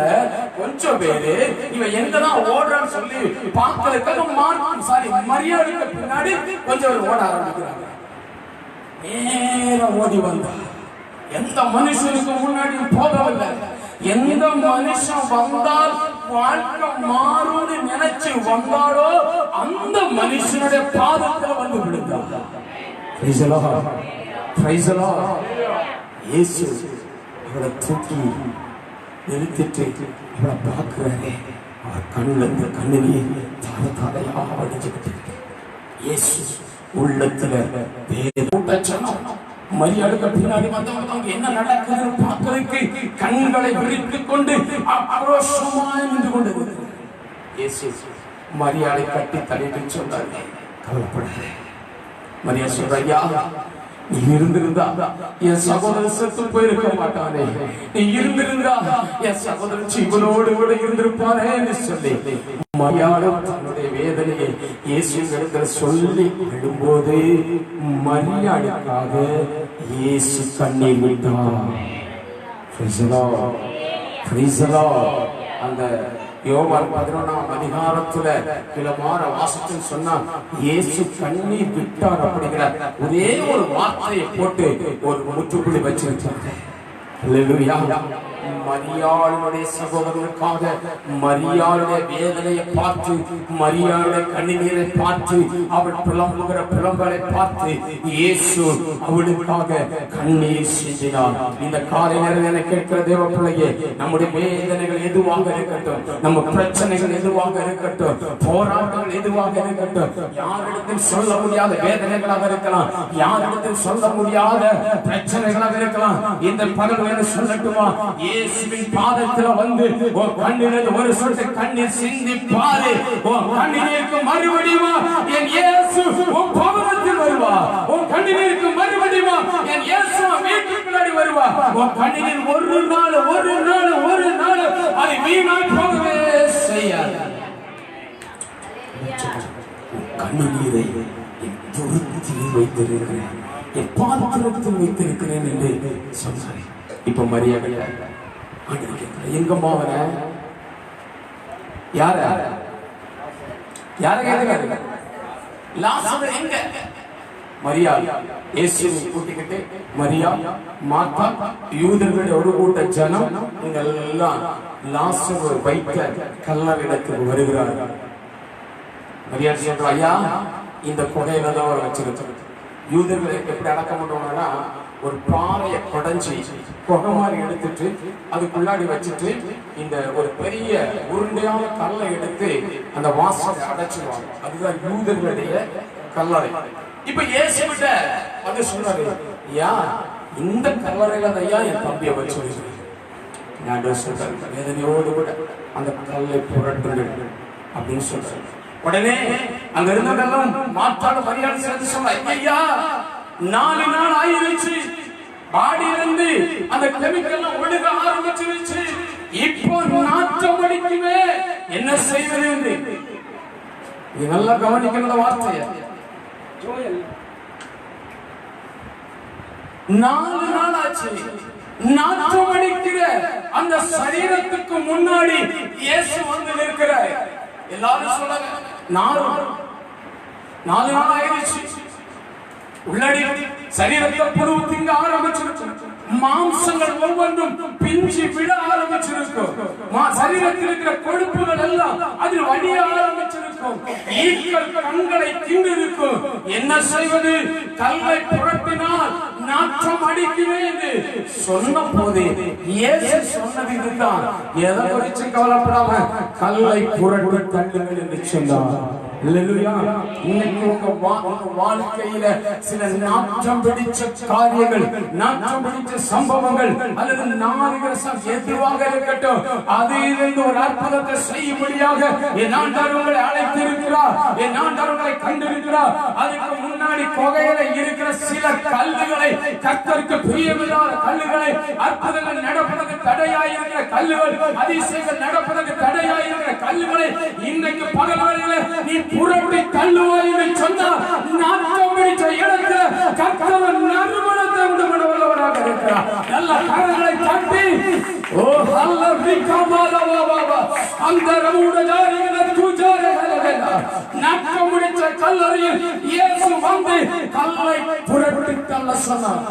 கொஞ்சம் பேரு இவன் எங்கதான் ஓடுறான்னு சொல்லி பார்க்கறதுக்காக மரியாதைக்கு பின்னாடி கொஞ்சம் பேர் ஓட ஆரம்பிக்கிறாங்க. நேரம் ஓடி வந்தா எந்த மனுஷனுக்கு முன்னாடி போகவில்லை. எந்த மனுஷன் வந்தால் வாழ்க்கை மாறும்னு நினைச்சு வந்தாரோ அந்த மனுஷனுடைய பாதத்தில் வந்து விழுந்தார். இயேசு அவரை தூக்கி நிறுத்திட்டு அவரை பார்க்கிறாரே, அவர் கண்ணுல இருந்து கண்ணீர் தார தாரையா வடிஞ்சுக்கிட்டு இருக்கு. இயேசு உள்ளத்துல மரியாதைக்கு பின்னாடி வந்தவங்க என்ன நடக்குது பார்ப்பதற்கு கண்களை விரித்துக் கொண்டு ஆக்ரோஷமாய் நின்று கொண்டு இயேசு மரியாதை கட்டி தள்ளிட்டு சொன்னார், கவலைப்படாதே. மரியா சொல்றா, நீ இருந்திருந்தா என் சகோதரன் செத்து போயிருக்க மாட்டானே, நீ இருந்திருந்தா என் சகோதரன் ஜீவனோடு கூட இருந்திருப்பானே என்று சொல்லி மரியாதை தன்னுடைய வேதனையை இயேசுவிடத்தில் சொல்லி விடும்போது மரியாதைக்காக இயேசு கண்ணீர் விட்டார். அந்த யோவான் 11ஆம் அதிகாரத்துல கிளமாற வாசத்தில் சொன்னா இயேசு கண்ணீர் விட்டார் அப்படிங்கிற ஒரே ஒரு வார்த்தையை போட்டு ஒரு முற்றுப்புள்ளி வச்சிருக்காங்க. மரியாளுடைய சகோதரனுக்காக மரியாளுடைய வேதனையை பார்த்து, மரியாளுடைய கண்ணீரை பார்த்து, அவள் புலம்புகிற புலம்பலை பார்த்து இயேசு அவளுக்காக கண்ணீர் சிந்தினார். இந்த காலை நேரம் கேட்கிற தேவ பிள்ளையே, நம்முடைய வேதனைகள் எதுவாக இருக்கட்டும், நம்ம பிரச்சனைகள் எதுவாக இருக்கட்டும், போராட்டங்கள் எதுவாக இருக்கட்டும், யாரிடத்தில் சொல்ல முடியாத வேதனைகளாக இருக்கலாம், யாரிடத்தில் சொல்ல முடியாத பிரச்சனைகளாக இருக்கலாம், இந்த பகல் சொல்லட்டுமா, இயேசுவின் பாதத்தில் வந்து உன் கண்ணில் ஒரு சொட்டு கண்ணீர் சிந்தி பாரு. உன் கண்ணீருக்கு மறுபடியும் என் இயேசு உன் பவனத்தில் வருவா. உன் கண்ணீருக்கு மறுபடியும் என் இயேசு வீட்டுக்குள்ளாடி வருவா. உன் கண்ணீர் ஒரு நாள் அது வீணாய் போகவே செய்யாது. கண்ணீரை என் பொருத்தில் வைத்திருக்கிறேன், என் பாத்திரத்தில் வைத்திருக்கிறேன் என்று சொன்னார். இப்ப மரியாதை எங்க மாவன யார எங்க மரியா இயேசுவை கூட்டிக்கிட்டு மரியா மாத்தா யூதர்களுடைய ஒரு கூட்ட ஜனம் எல்லாம் லாசரு வைத்த கல்லறைக்கு வருகிறார்கள். மரியா சொல்ற, ஐயா இந்த கொடையில தான் அவர் வச்சிருக்காரு. யூதர்களை எப்படி அடக்கம் பண்ணுவாங்கன்னா, ஒரு பாறையை குடைஞ்சி கொகை மாதிரி எடுத்துட்டு அதுக்குள்ளாடி வச்சுட்டு இந்த ஒரு பெரிய உருண்டையான கல்லை எடுத்து அந்த வாசலை அடைச்சிருவாங்க. அதுதான் யூதர்களுடைய கல்லறை. இப்ப இயேசுவிட்ட வந்து சொன்னாரு, ஐயா இந்த கல்லறையில ஐயா என் தம்பியை வச்சு சொல்றாரு, வேதனையோடு கூட அந்த கல்லை புரட்டுங்கள் அப்படின்னு சொல்றாரு. உடனே அங்க இருந்ததெல்லாம் மாற்றாடு மரியாதை சேர்ந்து சொன்னாங்க, ஐயா 4 நாள் ஆயிருச்சு, பாடி இருந்து அந்த கெமிக்கல் ஒழுக ஆரம்பிச்சிருச்சு, இப்போ நாற்றம் அடிக்குமே, என்ன செய்வது என்று. இது நல்லா கவனிக்கிற வார்த்தைய. 4 நாள் ஆச்சு, நாற்றம் அடிக்கிற அந்த சரீரத்துக்கு முன்னாடி இயேசு வந்து நிற்கிறார். எல்லாரும் சொல்றாங்க, 4 நாள் ஆயிடுச்சு, உள்ளடி சரீரத்தை புழு திங்க ஆரம்பிச்சிருக்கு, மாம்சங்கள் ஒவ்வொன்றும் பிஞ்சு விட ஆரம்பிச்சிருக்கும், சரீரத்தில் இருக்கிற கொழுப்புகள் எல்லாம் அதில் வடிய ஆரம்பிச்சிருக்கும், ஈக்கள் கண்களை திண்டிருக்கும். என்ன செய்வது? கல்லை புரட்டினால் நாற்றம் அடிக்குமே என்று சொன்ன போது இயேசு சொன்னது இதுதான். எதை குறித்து கவலைப்படாம கல்லை புரட்டி தள்ளுங்கள் என்று சொன்னார். இன்னைக்கு உங்க வாழ்க்கையில சில நாற்றம் பிடிச்ச காரியங்கள், நாற்றம் பிடிச்ச சம்பவங்கள் அல்லது நாரிகரசம் எதுவாக இருக்கட்டும், அதிலிருந்து ஒரு அற்புதத்தை செய்யும்படியாக என் ஆண்டவர் உங்களை அழைத்திருக்கிறார், என் ஆண்டவர் உங்களை கண்டிருக்கிறார். அதுக்கு முன்னாடி கொகையில இருக்கிற சில கல்லுகளை, கர்த்தருக்கு பிரியமில்லாத கல்லுகளை, அற்புதங்கள் நடப்பதற்கு தடையாயிருக்கிற கல்லுகள், அதிசயங்கள் நடப்பதற்கு தடையாயிருக்கிற கல்லுகளை இன்னைக்கு பகல்களில நீ புரட்டி தள்ளுவாய் என்று சொன்னார். நாற்றம் பிடிச்ச இடத்துல கர்த்தர் நறுமணத்தை உண்டு பண்ண வல்லவராக இருக்கிறார். நல்ல கரங்களை தட்டி ஓ ஹல்லேலூயா பாபா அந்த ரவுடஜாரிகள துஜாரகள நாற்றம் பிடிச்ச கல்லறையில் இயேசு வந்து கல்லை புரட்டி தள்ள சொன்னார்.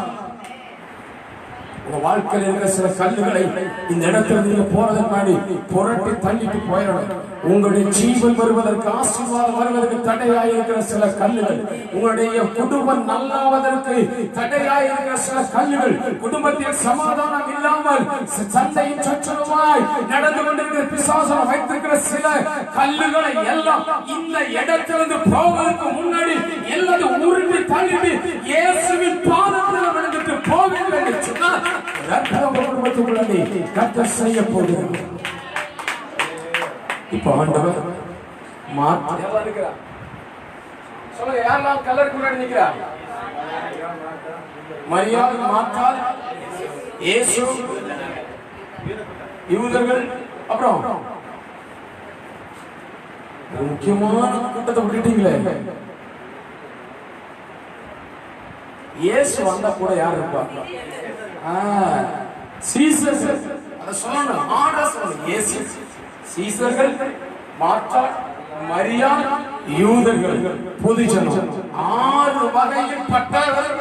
உங்க வாழ்க்கையில் இருக்கிற சில கல்லுகளை இந்த இடத்துல நீங்க போறதுக்கு முன்னாடி புரட்டி தள்ளிட்டு போயிடணும். உங்களுடைய ஜீவன் வருவதற்கு, ஆசீர்வாதம் வருவதற்கு தடையாயிருக்கிற சில கல்லுகள், உங்களுடைய குடும்பம் நல்லாவதற்கு தடையாயிருக்கிற சில கல்லுகள், குடும்பத்தில் சமாதானம் இல்லாமல் சண்டையும் சச்சரவாய் நடந்து கொண்டிருக்கிற பிசாசம் வைத்திருக்கிற சில கல்லுகளை எல்லாம் இந்த இடத்திலிருந்து போவதற்கு முன்னாடி எல்லாரும் உருட்டி தள்ளிட்டு இயேசுவின் பாதத்தில் விழுந்துட்டு போவீர்கள் என்று சொன்னார். கர்த்தர் செய்ய போகிறார். இப்ப ஆண்டவர் மாற்ற சொல்லுங்க, யாரெல்லாம் கல்லறைக்கு முன்னாடி நிக்கிறா? மரியாதை மாற்றால் இயேசு, யூதர்கள், அப்புறம் முக்கியமான கூட்டத்தை விட்டுட்டீங்களே. இயேசு வந்தா கூட யார் இருப்பா? சீசர். அத சொல்லணும், ஆடா சொல்லணும். இயேசு, சீசர்கள், மார்த்தா, மரியா, யூதர்கள், பொதுஜனம், 6 வகையில் பட்டவர்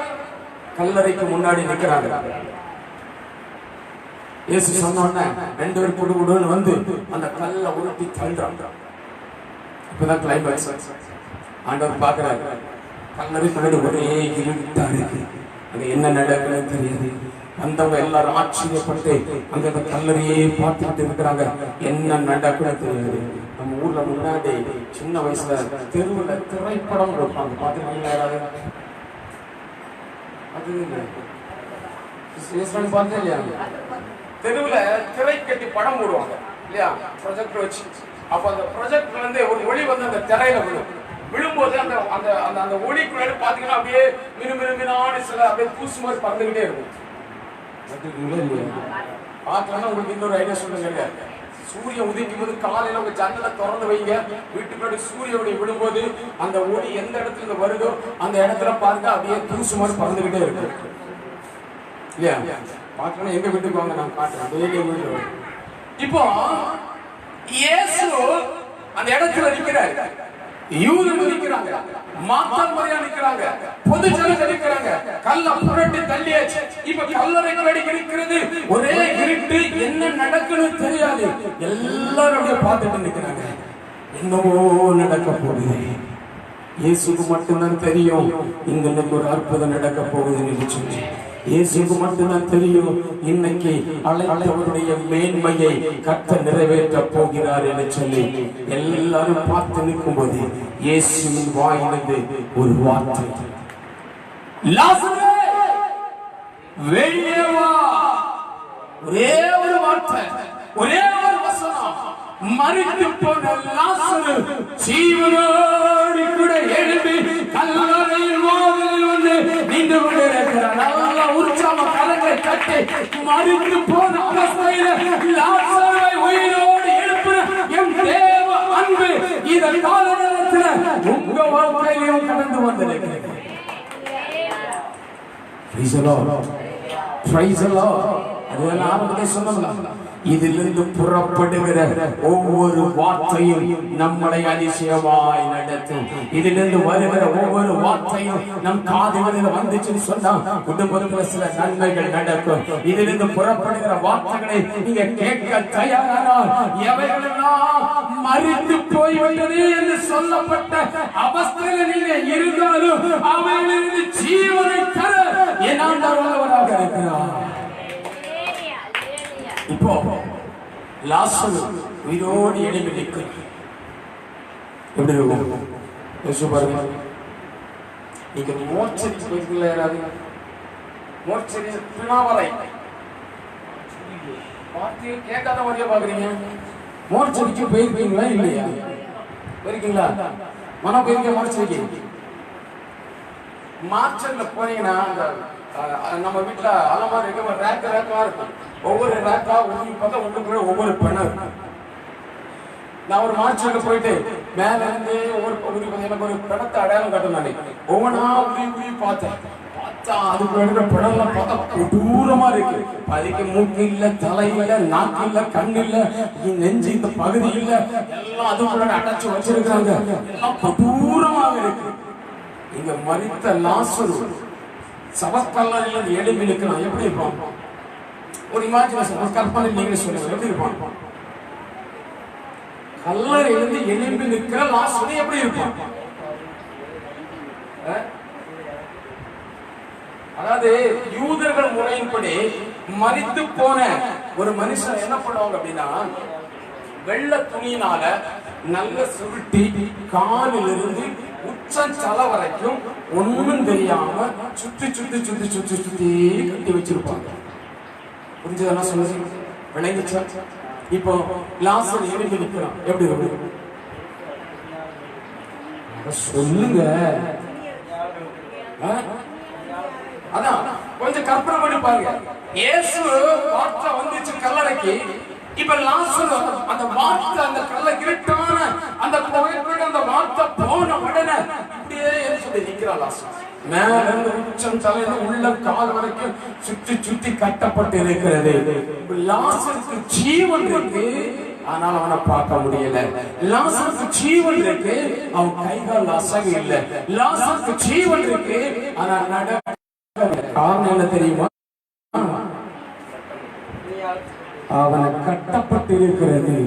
கல்லறைக்கு முன்னாடி நிற்கிறாங்க. இயேசு சொன்னோன்னே 2 பேர் குடுகுடுன்னு வந்து அந்த கல்லை உருட்டி தள்ளுறாங்க. இப்பதான் கிளைமேக்ஸ். ஆண்டவர் பார்க்கிறாரு, கல்லறை முன்னாடி ஒரே இருட்டா இருக்கு, அங்க என்ன நடக்குன்னு தெரியாது. வந்தவங்க எல்லாரும் ஆச்சரியப்பட்டு அங்க அந்த கல்லறையே பார்த்துக்கிட்டு இருக்கிறாங்க, என்ன நடக்குன்னு தெரியாது. நம்ம ஊர்ல முன்னாடி சின்ன வயசுல தெருவுல திரைப்படம் கொடுப்பாங்க, பார்த்துருக்கீங்களா யாராவது? அது பார்த்தா இல்லையா? தெருவுல திரை கட்டி படம் போடுவாங்க இல்லையா, ப்ரொஜெக்டர் வச்சு. அப்ப அந்த ப்ரொஜெக்டர்ல இருந்து ஒரு ஒளி வந்து அந்த திரையில விழும்போது அந்த அந்த அந்த அந்த ஒளிக்குள்ள பாத்தீங்கன்னா அப்படியே மினுமினுமினான சில அப்படியே தூசு மாதிரி பறந்துகிட்டே இருக்கும். பார்க்கலன்னா உங்களுக்கு இன்னொரு ஐடியா சொல்லுங்க. சூரியன் உதிக்கும் போது காலையில உங்க ஜன்னலை திறந்து வைங்க, வீட்டுக்குள்ள சூரிய ஒளி விடும்போது அந்த ஒளி எந்த இடத்துல வருதோ அந்த இடத்துல பாருங்க அப்படியே தூசு மாதிரி பறந்துகிட்டே இருக்கு இல்லையா? பார்க்கணும், எங்க வீட்டுக்கு வாங்க, நான் காட்டுறேன். இப்போ இயேசு அந்த இடத்துல நிற்கிறாரு, யூதர்கள் நிற்கிறாங்க, மார்த்தாள் மரியா நிற்கிறாங்க, பொது ஜனங்கள் நிற்கிறாங்க, கல்ல புரட்டி தள்ளியாச்சு. இப்ப கல்லறை வேடிக்கை நிற்கிறது, ஒரே இருட்டு, என்ன நடக்குன்னு தெரியாது. எல்லாரும் அப்படியே பார்த்துட்டு நிற்கிறாங்க, என்னவோ நடக்க போகுது. இயேசுக்கு மட்டும்தான் தெரியும் இன்னைக்கு ஒரு அற்புதம் நடக்க போகுதுன்னு சொல்லி. இயேசுக்கு மட்டும்தான் தெரியும் இன்னைக்கு அழைத்தவருடைய மேன்மையை கர்த்தர் நிறைவேற்ற போகிறார் என்று சொல்லி. எல்லாரும் பார்த்து நிற்கும் போது இயேசுவின் வாயிலிருந்து ஒரு வார்த்தை, லாசரே வெளியே வா. ஒரே ஒரு வார்த்தை, ஒரே ஒரு வசனம். மரித்து போன லாசரு ஜீவனோடு கூட எழுப்பி கல்லறையில் வாதிலில் வந்து நின்று கொண்டிருக்கிறார். நல்லா உற்சாக கரங்களை தட்டி மரித்து போன அவஸ்தையில லாசரை உயிரோடு எழுப்புற என் தேவ அன்பு இந்த கால நேரத்தில் உங்க வாழ்க்கையிலும் கடந்து வந்திருக்கிறது. Praise the Lord. Praise the Lord. அதுதான் ஆரம்பத்தை சொன்னோம்ல, இதிலிருந்து புறப்படுகிற ஒவ்வொரு வார்த்தையும் நம்மளை அதிசயமாய் நடத்தும். இதிலிருந்து வருகிற ஒவ்வொரு வார்த்தையும் நம் காதுகளில் வந்துச்சுன்னு சொன்னா குடும்பத்தில் சில நன்மைகள் நடக்கும். இதிலிருந்து புறப்படுகிற வார்த்தைகளை நீங்க கேட்க தயாரானால் எவைகளெல்லாம் மரித்து போய்விட்டது என்று சொல்லப்பட்ட அவஸ்தையில் நீங்க இருந்தாலும் அவைகளிலிருந்து ஜீவனை தர என் ஆண்டவர் வல்லவராக இருக்கிறார். இப்போ லாசரு உயிரோடு எழுப்பி நிற்கிறார். எப்படி இருக்கும் யோசிச்சு பாருங்க. நீங்க மோட்சத்துக்கு போயிருக்கீங்களா? யாராவது மோட்சரி பிணாவரை பார்த்து கேட்காத மாதிரியா பாக்குறீங்க? மோட்சரிக்கு போயிருக்கீங்களா இல்லையா? போயிருக்கீங்களா? மனம் போயிருக்க மோட்சரிக்கு? மார்ச்சர்ல போனீங்கன்னா நம்ம வீட்டுல அலமாரி இருக்க ரேக்கா இருக்கும். ஒவ்வொரு ரேக்கா பார்த்தா ஒவ்வொரு பணம் இருக்கும். நான் ஒரு மார்ச்சர்ல போயிட்டு மேல இருந்து ஒவ்வொரு பகுதி எனக்கு ஒரு பணத்தை அடையாளம் காட்டினானே, ஒவ்வொன்றா உருவி பார்த்தேன். பார்த்தா அதுக்கு இருக்கிற பணம்லாம் பார்த்தா கொடூரமா இருக்கு. அதுக்கு மூக்கு இல்ல, தலை இல்ல, நாக்கு இல்ல, கண் இல்ல, நெஞ்சு இந்த பகுதி இல்ல, எல்லாம் அதுக்குள்ள அடைச்சு வச்சிருக்காங்க. எல்லாம் கொடூரமாக இருக்கு. இங்க மரித்த லாசரு சவக்கல்லறையில் எழுப்பி நிற்கலாம். எப்படி இருப்பான்? ஒரு இமேஜினேஷன், கற்பனை நீங்க சொல்லுங்க, எப்படி இருப்பான்? கல்லறையிலிருந்து எழுப்பி நிற்கிற லாசரு எப்படி இருப்பான்? அதாவது யூதர்கள் முறையின்படி மரித்து போன ஒரு மனுஷன் என்ன பண்ணுவாங்க அப்படின்னா, வெள்ளை துணியினால நல்ல சுருட்டி காலிலிருந்து உச்சந்தல வரைக்கும் ஒண்ணும் தெரியாம சுத்தி சுத்தி சுத்தி சுத்தி சுத்தி கட்டி வச்சிருப்பாங்க. புரிஞ்சதெல்லாம் சொல்லுங்க, விளங்கிச்சா? இப்போ லாசர் எழுப்பி நிற்கிறான். எப்படி இருக்கு சொல்லுங்க. அதான் கொஞ்சம் கற்பனை பண்ணி பாருங்க. இயேசு வார்த்தை வந்துச்சு கல்லறைக்கு. இப்ப லாசர் அந்த வார்த்தை, அந்த கல்ல கிரட்டான அந்த அந்த வார்த்தை போன உடனே இப்படியே சொல்லி நிற்கிறான் லாசர். மேல இருந்து உச்சம் தலையில உள்ள கால் வரைக்கும் சுற்றி சுற்றி கட்டப்பட்டு இருக்கிறது. லாசருக்கு ஜீவன் இருக்கு, ஆனால் அவனை பார்க்க முடியல. லாசருக்கு ஜீவன் இருக்கு, அவன் கைகால் அசைவு இல்லை. லாசருக்கு ஜீவன் இருக்கு, ஆனா நடக்க காரணம் என்ன தெரியுமா? அவனை கட்டப்பட்டு இருக்கிறது.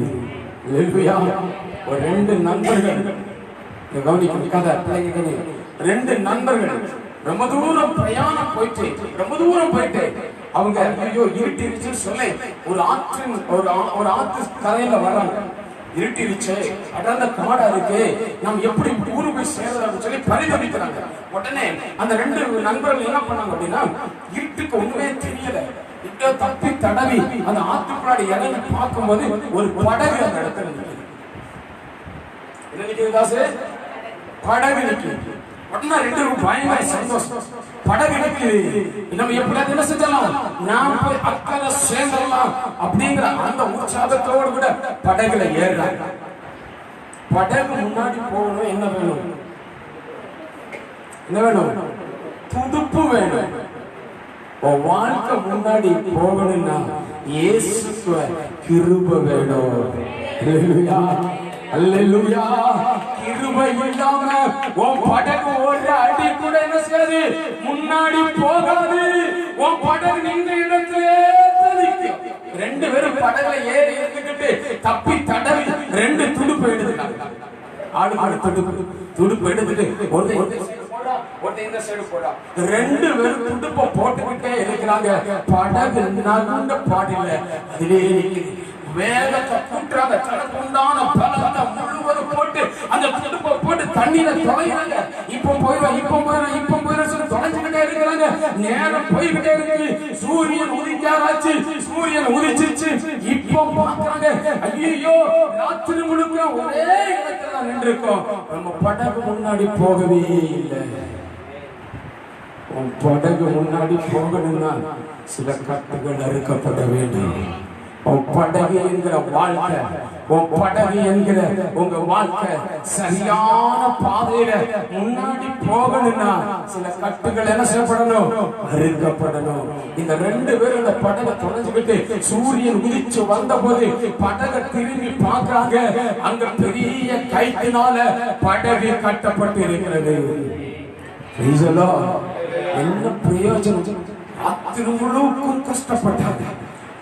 ஒரு ரெண்டு நண்பர்கள் கவனிக்கும் கதை, ரெண்டு நண்பர்கள் ரொம்ப தூரம் பிரயாணம் போயிட்டு அவங்க ஐயோ இருட்டிருச்சு சொல்லி ஒரு ஆற்று கரையில வர்றாங்க. இருட்டிருச்சு, அடர்ந்த காடா இருக்கு, நம்ம எப்படி ஊரு போய் சேர்றதுன்னு சொல்லி பரிதவிக்கிறாங்க. உடனே அந்த ரெண்டு நண்பர்கள் என்ன பண்ணாங்க அப்படின்னா, இருட்டுக்கு ஒண்ணுமே தெரியல, தப்பி தடவி அந்த ஆத்துக்குள்ளாடி இறங்கி பார்க்கும்போது ஒரு படகு அந்த இடத்துல நிற்குது. என்ன நிற்கிறது? படகு நிற்குது. உடனே ரெண்டு பயங்கர சந்தோஷம். படகு நிற்குது, நம்ம எப்படியாவது என்ன செஞ்சலாம், நாம் போய் அக்கறை சேர்ந்துடலாம் அப்படிங்கிற அந்த உற்சாகத்தோடு கூட படகுல ஏறுறாங்க. படகு முன்னாடி போகணும், என்ன வேணும்? என்ன வேணும்? துடுப்பு வேணும். வாழ்க்கை முன்னாடி போகணும்னா இயேசுக்கு கிருபை வேணும். அல்லேலூயா, அல்லேலூயா. கிருபை இல்லாம உன் படகு ஓடுற அடி கூட என்ன செய்யாது, முன்னாடி போகாது. உன் படகு நின்ற இடத்திலே நிற்கும். ரெண்டு பேரும் படகுல ஏறி இருந்துகிட்டு தப்பி தடவி ரெண்டு துடுப்பு எடுத்துட்டாங்க. ஆடு துடுப்பு எடுத்துட்டு ரெண்டு பேரும் துடுப்ப போட்டுக்கிட்டே இருக்கிறாங்க. படகு நகுண்ட பாடில்ல, அதிலே வேகத்தை கூட்டுறாங்க. தனக்கு உண்டான பலத்தை முழுவதும் போட்டு அந்த துடுப்பை போட்டு தண்ணீரை தொலைகிறாங்க. இப்போ போயிடும் சொல்லி தொலைச்சுக்கிட்டே இருக்கிறாங்க. நேரம் போய்கிட்டே இருக்கு. சூரியன் உதிக்காராச்சு, சூரியன் உதிச்சிருச்சு. இப்போ பாக்குறாங்க, ஐயோ ராத்திரி முழுக்க ஒரே இடத்துல நின்று இருக்கோம், நம்ம படகு முன்னாடி போகவே இல்லை. உன் படகு முன்னாடி போகணும்னா சில கட்டுகள் அறுக்கப்பட வேண்டும். உன் படகு என்கிற வாழ்க்கை, உன் படகு என்கிற உங்க வாழ்க்கை சரியான பாதையில முன்னாடி போகணும்னா சில கட்டுகள் என்ன செய்யப்படணும், அறுக்கப்படணும். இந்த ரெண்டு பேரும் இந்த படகை தொலைஞ்சுக்கிட்டு சூரியன் உதிச்சு வந்த போது படகை திரும்பி பார்க்கறாங்க. அங்க பெரிய கைத்தினால படகு கட்டப்பட்டு இருக்கிறது. என்ன பிரயோஜனம்? அத்தனை முழுக்கும் கஷ்டப்பட்டாங்க.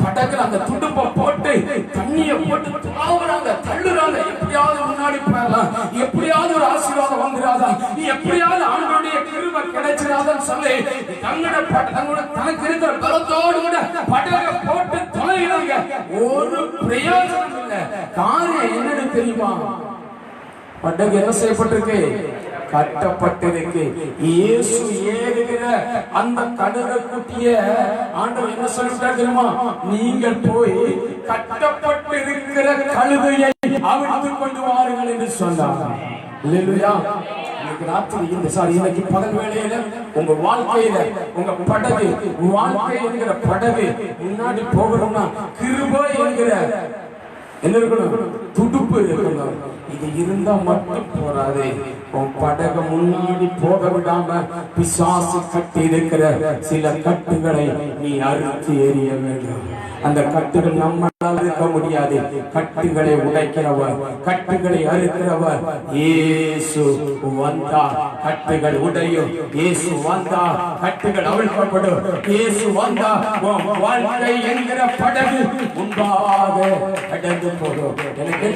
படகுல அந்த துடுப்பை போட்டு தண்ணியை போட்டு தாவுறாங்க, தள்ளுறாங்க. எப்படியாவது முன்னாடி போயிடலாம், எப்படியாவது ஒரு ஆசீர்வாதம் வந்துடாதா, எப்படியாவது ஆண்டவருடைய கிருபை கிடைச்சிடாதான்னு சொல்லி தங்களோட தனக்கு இருக்கிற பலத்தோடு கூட படகை போட்டு தொலைகிறாங்க. ஒரு பிரயோஜனம் இல்லை. காரியம் என்னன்னு தெரியுமா? படகு என்ன செய்யப்பட்டிருக்கு, கட்டப்பட்டிருக்கு. இயேசு ஏறுகிற அந்த கழுதை குட்டிய ஆண்டவர் என்ன சொல்லிட்டார் தெரியுமா? நீங்கள் போய் கட்டப்பட்டிருக்கிற கழுதையை அவிழ்த்துக் கொண்டு வாருங்கள் என்று சொன்னார். அல்லேலூயா. இன்னைக்கு ராத்திரி இன்னைக்கு பகல் வேளையில உங்க வாழ்க்கையில உங்க படகு, வாழ்க்கை என்கிற படகு முன்னாடி போகணும்னா கிருபை என்கிற என்ன இருக்கணும், துடுப்பு இருக்கணும். இது இருந்தா மட்டும் போராது. உன் படகு முன்னாடி போக விடாம பிசாசு கட்டி இருக்கிற சில கட்டுகளை நீ அறுத்து எறிய வேண்டும். அந்த கட்டுகள் நம்மளால் இருக்க முடியாது. கட்டுகளை உடைக்கிறவர், கட்டுகளை அறுக்கிறவர் இயேசு வந்தா கட்டுகள் உடையும். இயேசு வந்தா கட்டுகள் அவிழ்க்கப்படும். இயேசு வந்தா வாழ்க்கை என்கிற படகு முன்பாக கடந்து போகும். எனக்கு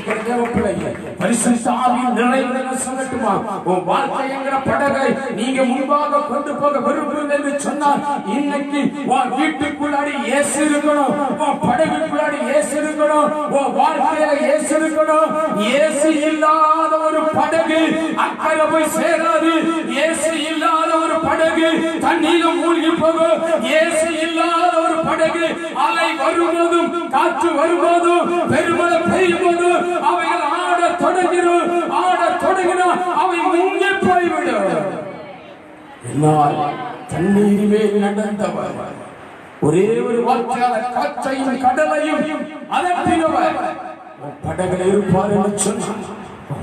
பரிசுத்த ஆவியின் நிறைவு சொல்லட்டுமா? உன் வாழ்க்கை என்கிற படகை நீங்க முன்பாக கொண்டு போக விரும்புகிறேன் என்று சொன்னால் இன்னைக்கு உன் வீட்டுக்குள்ளாடி இயேசு இருக்கணும், உன் படகுக்குள்ளாடி இயேசு இருக்கணும், உன் வாழ்க்கையில இயேசு இருக்கணும். இயேசு இல்லாத ஒரு படகு அக்கறை போய் சேராது. இயேசு இல்லாத ஒரு படகு தண்ணீர மூழ்கி போகும். இயேசு இல்லாத ஒரு படகு அலை வரும்போதும் காற்று வரும்போதும் பெருமழை பெய்யும் போதும் அவைகள் ஆட தொடங்கிடும். அவை முங்கி போய்விடும். தண்ணீர் மேல் நடந்தவர், ஒரே ஒரு வார்த்தையால் காற்றையும் கடலையும் அதட்டினவர் படகுல இருப்பார் என்று சொன்னார்.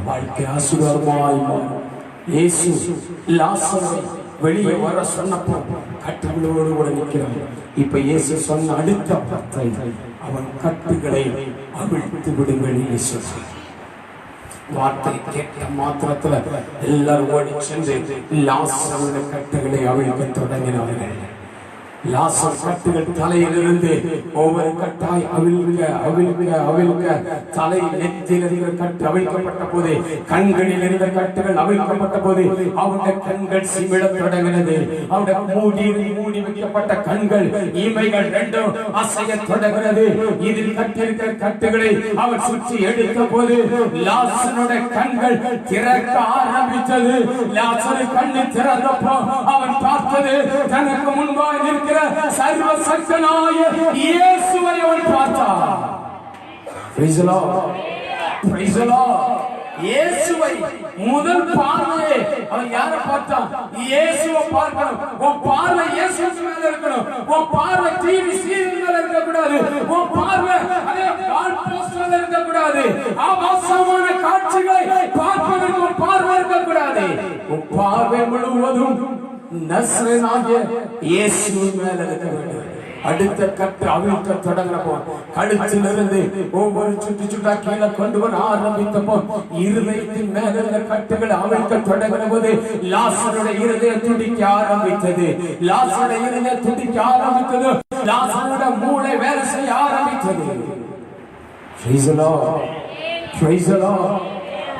வாழ்க்கை ஆசீர்வாதமாய் மாறும். இயேசு லாசரை வெளியே வர சொன்னப்போ கட்டுகளோடு கூட நிற்கிறான். இப்ப இயேசு சொன்ன அடுத்த வார்த்தை, அவன் கட்டுகளை அவிழ்த்து விடுங்கள் இயேசு. வார்த்தை கேட்ட மாத்திரத்துல எல்லாரும் ஓடி சென்று லாசருடைய கட்டுகளை அவிழ்க்க தொடங்கினார்கள். லாசர் கட்டுகள் தலையிலிருந்து ஒவ்வொரு கட்டாய் அவிழ்க்க அவிழ்க்க அவிழ்க்க தலை நெற்றில் இருக்கிற கட்டு அவிழ்க்கப்பட்ட போது, கண்களில் இருந்த கட்டுகள் அவிழ்க்கப்பட்ட போது அவருடைய கண்கள் சிமிழத் தொடங்கினது. அவருடைய மூடி வைக்கப்பட்ட கண்கள் இமைகள் ரெண்டும் அசைய தொடங்கினது. இதில் கட்டியிருக்கிற கட்டுகளை அவர் சுற்றி எடுத்த போது லாசருடைய கண்கள் திறக்க ஆரம்பித்தது. லாசரு கண்ணு திறந்தப்போ அவன் பார்த்தது தனக்கு முன்பாக இருக்கிற சர்வ சக்தனாய இயேசுவை அவன் பார்த்தான். Price the Lord, praise the Lord. இயேசுவை முதல் பார்வையே அவன் யாரை பார்த்தான்? இயேசுவை பார்க்கணும். உன் பார்வை இயேசுவுக்கு மேல இருக்கணும். உன் பார்வை டிவி சீரியல் மேல இருக்க கூடாது. உன் பார்வை அதே வால் போஸ்டர்ல இருக்க கூடாது. ஆபாசமான காட்சிகளை பார்ப்பதற்கு உன் பார்வை இருக்க கூடாது. உன் பார்வை முழுவதும் நசரேயனாகிய இயேசுவின் மேல் இருக்க வேண்டும். அடுத்த கட்டு அவிழ்க்க தொடங்கினப்போ கழுத்திலிருந்து ஒவ்வொரு சுட்டு சுட்டா கீழே கொண்டு வர ஆரம்பித்தப்போ இருதயத்தின் மேல இருந்த கட்டுகள் அவிழ்க்க தொடங்கின போது லாசருடைய இருதயம் துடிக்க ஆரம்பித்தது. லாசருடைய இருதயம் துடிக்க ஆரம்பித்தது. லாசருடைய மூளை வேலை செய்ய ஆரம்பித்தது. Price the Lord, praise the Lord.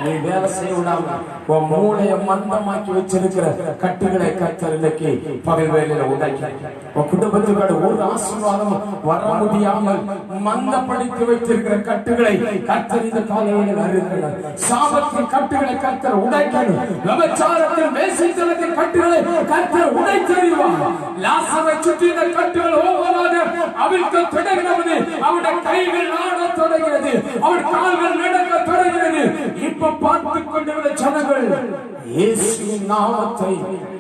நீ வேலை செய்ய விடாம உன் மூளையை மந்தமாக்கி வச்சிருக்கிற கட்டுகளை கர்த்தர் இன்னைக்கு பகல் வேளையில உடைக்க, உன் குடும்பத்துக்கு ஒரு ஆசீர்வாதம் வர முடியாமல் மந்தப்படுத்தி வைத்திருக்கிற கட்டுகளை கர்த்தர் இந்த காலையில் அறுக்கிறார். சாபத்தின் கட்டுகளை கர்த்தர் உடைக்கணும். விபச்சாரத்தில் வேசித்தனத்தின் கட்டுகளை கர்த்தர் உடைத்தெறிவார். லாசரை சுற்றி இந்த கட்டுகள் ஒவ்வொருவராக அவிழ்க்க தொடங்கினது. அவருடைய கைகள் ஆடத் தொடங்கினது. அவர் கால்கள் நடக்க தொடங்கினது. இப்ப பார்த்துக் கொண்டிருந்த ஜனங்கள் இயேசுவின் நாமத்தை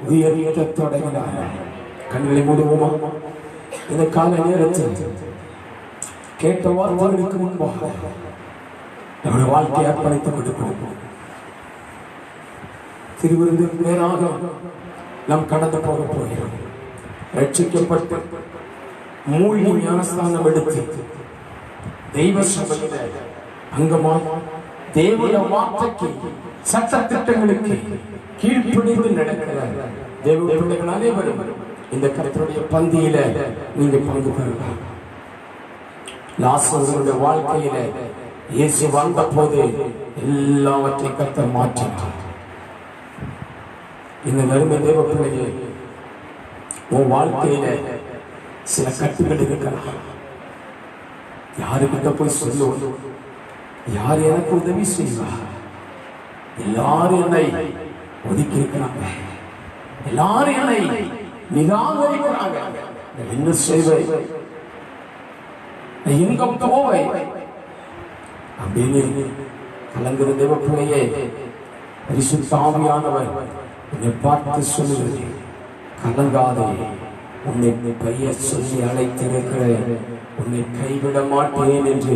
உயர்த்த தொடங்கினார்கள். கண்களை மூடுவோமா? இந்த கால நேரத்தில் கேட்ட வார்த்தைகளுக்கு முன்பாக நம்முடைய வாழ்க்கையை அர்ப்பணித்துக் கொடுப்போம். திருவிருந்துக்கு நேராக நாம் கடந்து போக போகிறோம். ரட்சிக்கப்பட்டு மூழ்கி ஞானஸ்தானம் எடுத்து தெய்வ சபையில அங்கமாய் தேவனுடைய வார்த்தைக்கு சட்ட திட்டங்களுக்கு கீழ்ப்படிந்து நடக்கிற தேவ பிள்ளைகள் அனைவரும் இந்த கர்த்தருடைய பந்தியில நீங்க பங்கு பெறலாம். லாசருடைய வாழ்க்கையில இயேசு வந்த போது எல்லாவற்றையும் கர்த்தர் மாற்றினார். இந்த நறுமை தேவ பிள்ளையே, உன் வாழ்க்கையில சில கட்டுகள் இருக்கலாம். யாருக்கிட்ட போய் சொல்லுவோம்? யார் எனக்கு உதவி செய்வா? எல்லாரும் என்னை ஒதுக்கி இருக்கிறாங்க. எல்லாரும் என்னை நிராகரிக்கிறாங்க. என்ன செய்வேன்? எங்க போவை அப்படின்னு கலங்குற தேவ பிள்ளையே, பரிசுத்த ஆவியானவர் என்னை பார்த்து சொல்லுவது, கலங்காதே, உன்னை பெயர் சொல்லி அழைத்திருக்கிறேன், உன்னை கைவிட மாட்டேன் என்று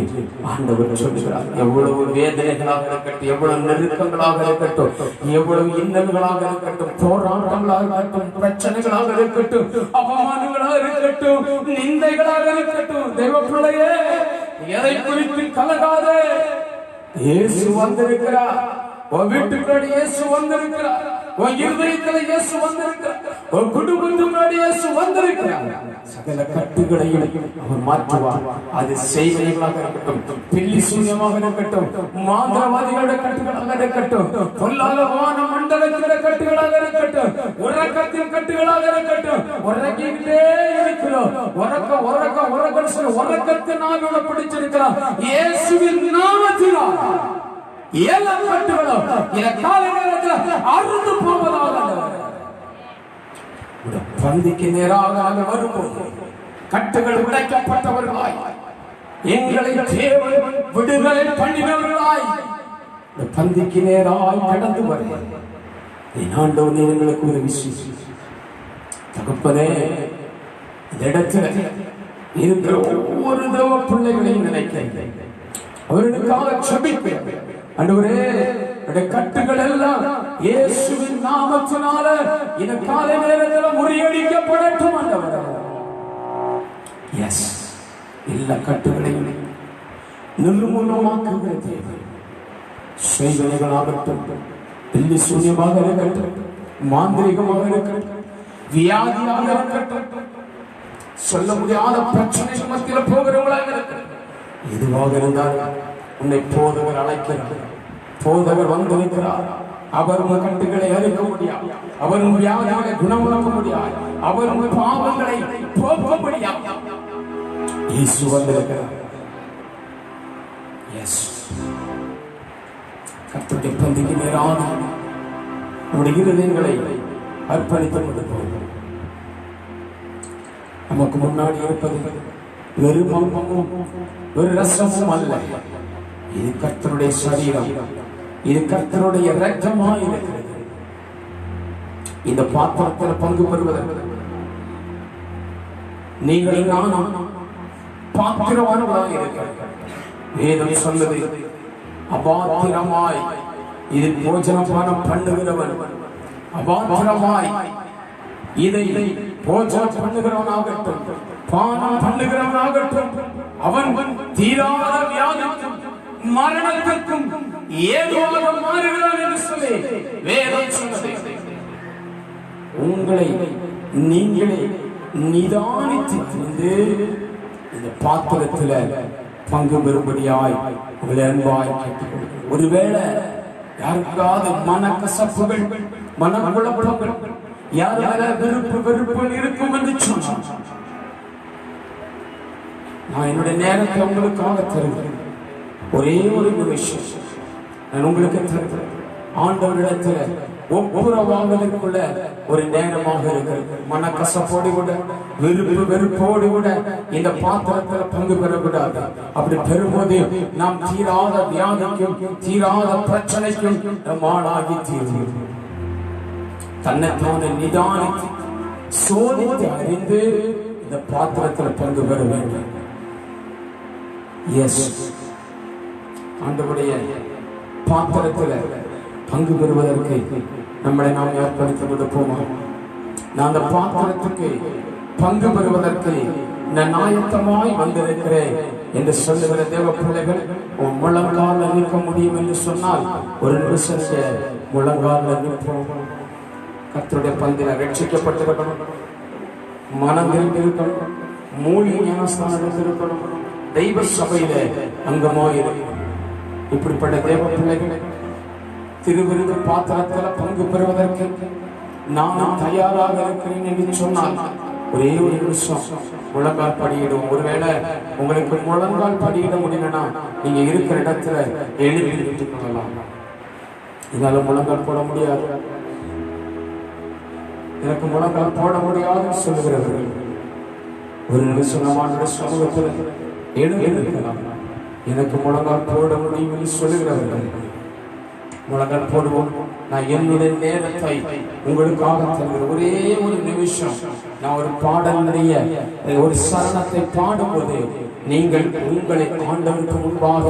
ஆண்டவர் சொல்கிறார். எவ்வளவு வேதனைகளாக இருக்கட்டும், எவ்வளவு நெருக்கங்களாக இருக்கட்டும், எவ்வளவு இன்னல்களாக இருக்கட்டும், போராட்டங்களாக இருக்கட்டும், பிரச்சனைகளாக இருக்கட்டும், அவமானங்களாக இருக்கட்டும், நிந்தைகளாக இருக்கட்டும், தெய்வ பிள்ளையே, எதை குறித்து கலங்காதே. இயேசு வந்திருக்கிறார். உன் வீட்டுக்கு இயேசு வந்திருக்கிறார். உன் இருதயத்தில் இயேசு வந்திருக்கிறார். உன் குடும்பத்துக்கு இயேசு வந்திருக்கிறார். சகல கட்டுகளையும் அவர் மாற்றுவார். அது செய்வனைகளாக இருக்கட்டும், பில்லி சூன்யமாக இருக்கட்டும், மாந்திரவாதிகளுடைய கட்டுகளாக இருக்கட்டும், பொல்லாதவான மண்டலத்தினுடைய கட்டுகளாக இருக்கட்டும், உறக்கத்தின் கட்டுகளாக இருக்கட்டும், உறக்கிட்டே இருக்கிறோம். உறக்கத்தின் நாளோட பிடிச்சிருக்கிறோம். இயேசுவின் நாமத்தினால் எல்லா கட்டுகளும் இந்த காலை நேரத்தில் அறுந்து போவதாக பந்திக்கு நேராக வரும்போது கட்டுகள் உடைக்கப்பட்டவர்களாய், எங்களை தேவன் விடுதலை பண்ணினவர்களாய் இந்த பந்திக்கு நேராய் கடந்து வருவார். ஆண்டவனே எங்களுக்கு ஒரு விஷயம் தகப்பனே, இந்த இடத்துல இருக்கிற ஒவ்வொரு தேவ பிள்ளைகளையும் நினைக்கிறேன், அவர்களுக்காக ஜெபிக்கிறேன். ஆண்டவரே, கட்டுகள் எல்லாம் இயேசுவின் நாமத்தினால இந்த காலை நேரத்தில் முறியடிக்கப்படட்டும் ஆண்டவரே. எஸ், எல்லா கட்டுகளையும் நிர்மூலமாக்குகிற தேவன். செய்வனைகளாகட்டும், பில்லி சூன்யமாக இருக்கட்டும், மாந்திரிகமாக இருக்கட்டும், வியாதியாக இருக்கட்டும், சொல்ல முடியாத பிரச்சனை மத்தியில் போகிறவங்களாக இருக்கட்டும், எதுவாக இருந்தாலும் உன்னை போதவர் அழைக்கிறார். போதவர் வந்திருக்கிறார். அவர் உன் கட்டுகளை அறுக்க முடியாது, அவர் உன் வியாதிகளை குணமாக்க முடியாது, அவர் உன் பாவங்களை போக்க முடியாது. இயேசு வந்திருக்கிறார். எஸ், கர்த்தருடைய பந்திக்கு நேராக நம்முடைய இருதயங்களை அர்ப்பணித்துக் கொண்டு போகிறோம். நமக்கு முன்னாடி இருப்பது வெறும் மர்மமும் ஒரு ரசமும் அல்ல. இது கர்த்தருடைய சரீரம், இது கர்த்தருடைய இரத்தமாய் இருக்கிறது. இந்த பாத்திரத்தில் பங்கு பெறுவதற்கு நீங்கள் நானும் பாத்திரவான்களாக இருக்கிறார்கள். வேதம் சொன்னது, அபாத்திரமாய் இதில் போஜனபானம் பண்ணுகிறவன், அபாத்திரமாய் இதை போஜனம் பண்ணுகிறவனாகட்டும், பானம் பண்ணுகிறவனாகட்டும், அவன் தீராத வியாதிக்கும் மரணத்திற்கும் ஏதுவாக மாறுகிறான் என்று சொல்லி வேதம் சொன்னது. உங்களை நீங்களே நிதானித்து இந்த பாத்திரத்தில் பங்கு பெறும்படியாய் உங்களை அன்பாய் கேட்டுக்கொள்கிறேன். ஒருவேளை யாருக்காவது மனக்கசப்புகள், மனக்குழப்பங்கள், யாரால வெறுப்புகள் இருக்கும் என்று சொன்னார், நான் என்னுடைய நேரத்தை உங்களுக்காக தருகிறேன். ஒரே ஒரு விஷயம் நான் உங்களுக்கு தருகிறேன். ஆண்டவரிடத்தில் ஒப்புரவாவதற்குள்ள ஒரு நேரமாக இருக்கிறது. மனக்கசப்போடு கூட, வெறுப்போடு கூட இந்த பாத்திரத்தில் பங்கு பெறக்கூடாது. அப்படி பெறும்போது நாம் தீராத வியாதிக்கும் தீராத பிரச்சனைக்கும் நம் ஆளாகி தீர்வோம். தன்னைத்தான நிதானித்து சோதித்து அறிந்து இந்த பாத்திரத்தில் பங்கு பெற வேண்டும். எஸ், ஆண்டவருடைய பாத்திரத்தில் பங்கு பெறுவதற்கு நம்மளை நாம் ஏற்படுத்திக் கொடுப்போமா? நான் அந்த பாத்திரத்துக்கு பங்கு பெறுவதற்கு நான் ஆயத்தமாய் வந்திருக்கிறேன் என்று சொல்லுகிற தேவ பிள்ளைகள், முழங்கால் நிற்க முடியும் என்று சொன்னால் ஒரு நிமிஷம் முழங்கால் நிற்போம். கர்த்தருடைய பந்தில ரட்சிக்கப்பட்டிருக்கணும், மனம் இருக்கணும், மூலிகை ஞானஸ்தானம் இருக்கணும், தெய்வ சபையில அங்கமாய் இருக்கணும். இப்படிப்பட்ட தேவ பிள்ளைகளை திருவிருது பாத்திரத்தில் பங்கு பெறுவதற்கு நான் தயாராக இருக்கிறேன் என்று சொன்னால் ஒரே ஒரு நிமிஷம் முழங்கால் படியிடும். ஒருவேளை உங்களுக்கு முழங்கால் படியிட முடியலன்னா நீங்க இருக்கிற இடத்துல எழுதி விட்டுக் கொள்ளலாம். இதனால முழங்கால் போட முடியாது, எனக்கு முழங்கால் போட முடியாதுன்னு சொல்லுகிறவர்கள் ஒரு நிமிஷம் நம்மளுடைய சமூகத்தில் எழுதியிருக்கலாம். எனக்கு முழங்கால் போட முடியும் என்று சொல்லுகிறவர்கள் முழங்கால் போடுவோம். நான் என்னுடைய நேரத்தை உங்களுக்காக தருகிற ஒரே ஒரு நிமிஷம் நான் ஒரு பாடலுடைய ஒரு சரணத்தை பாடும்போது நீங்கள் உங்களை ஆண்டவருக்கு முன்பாக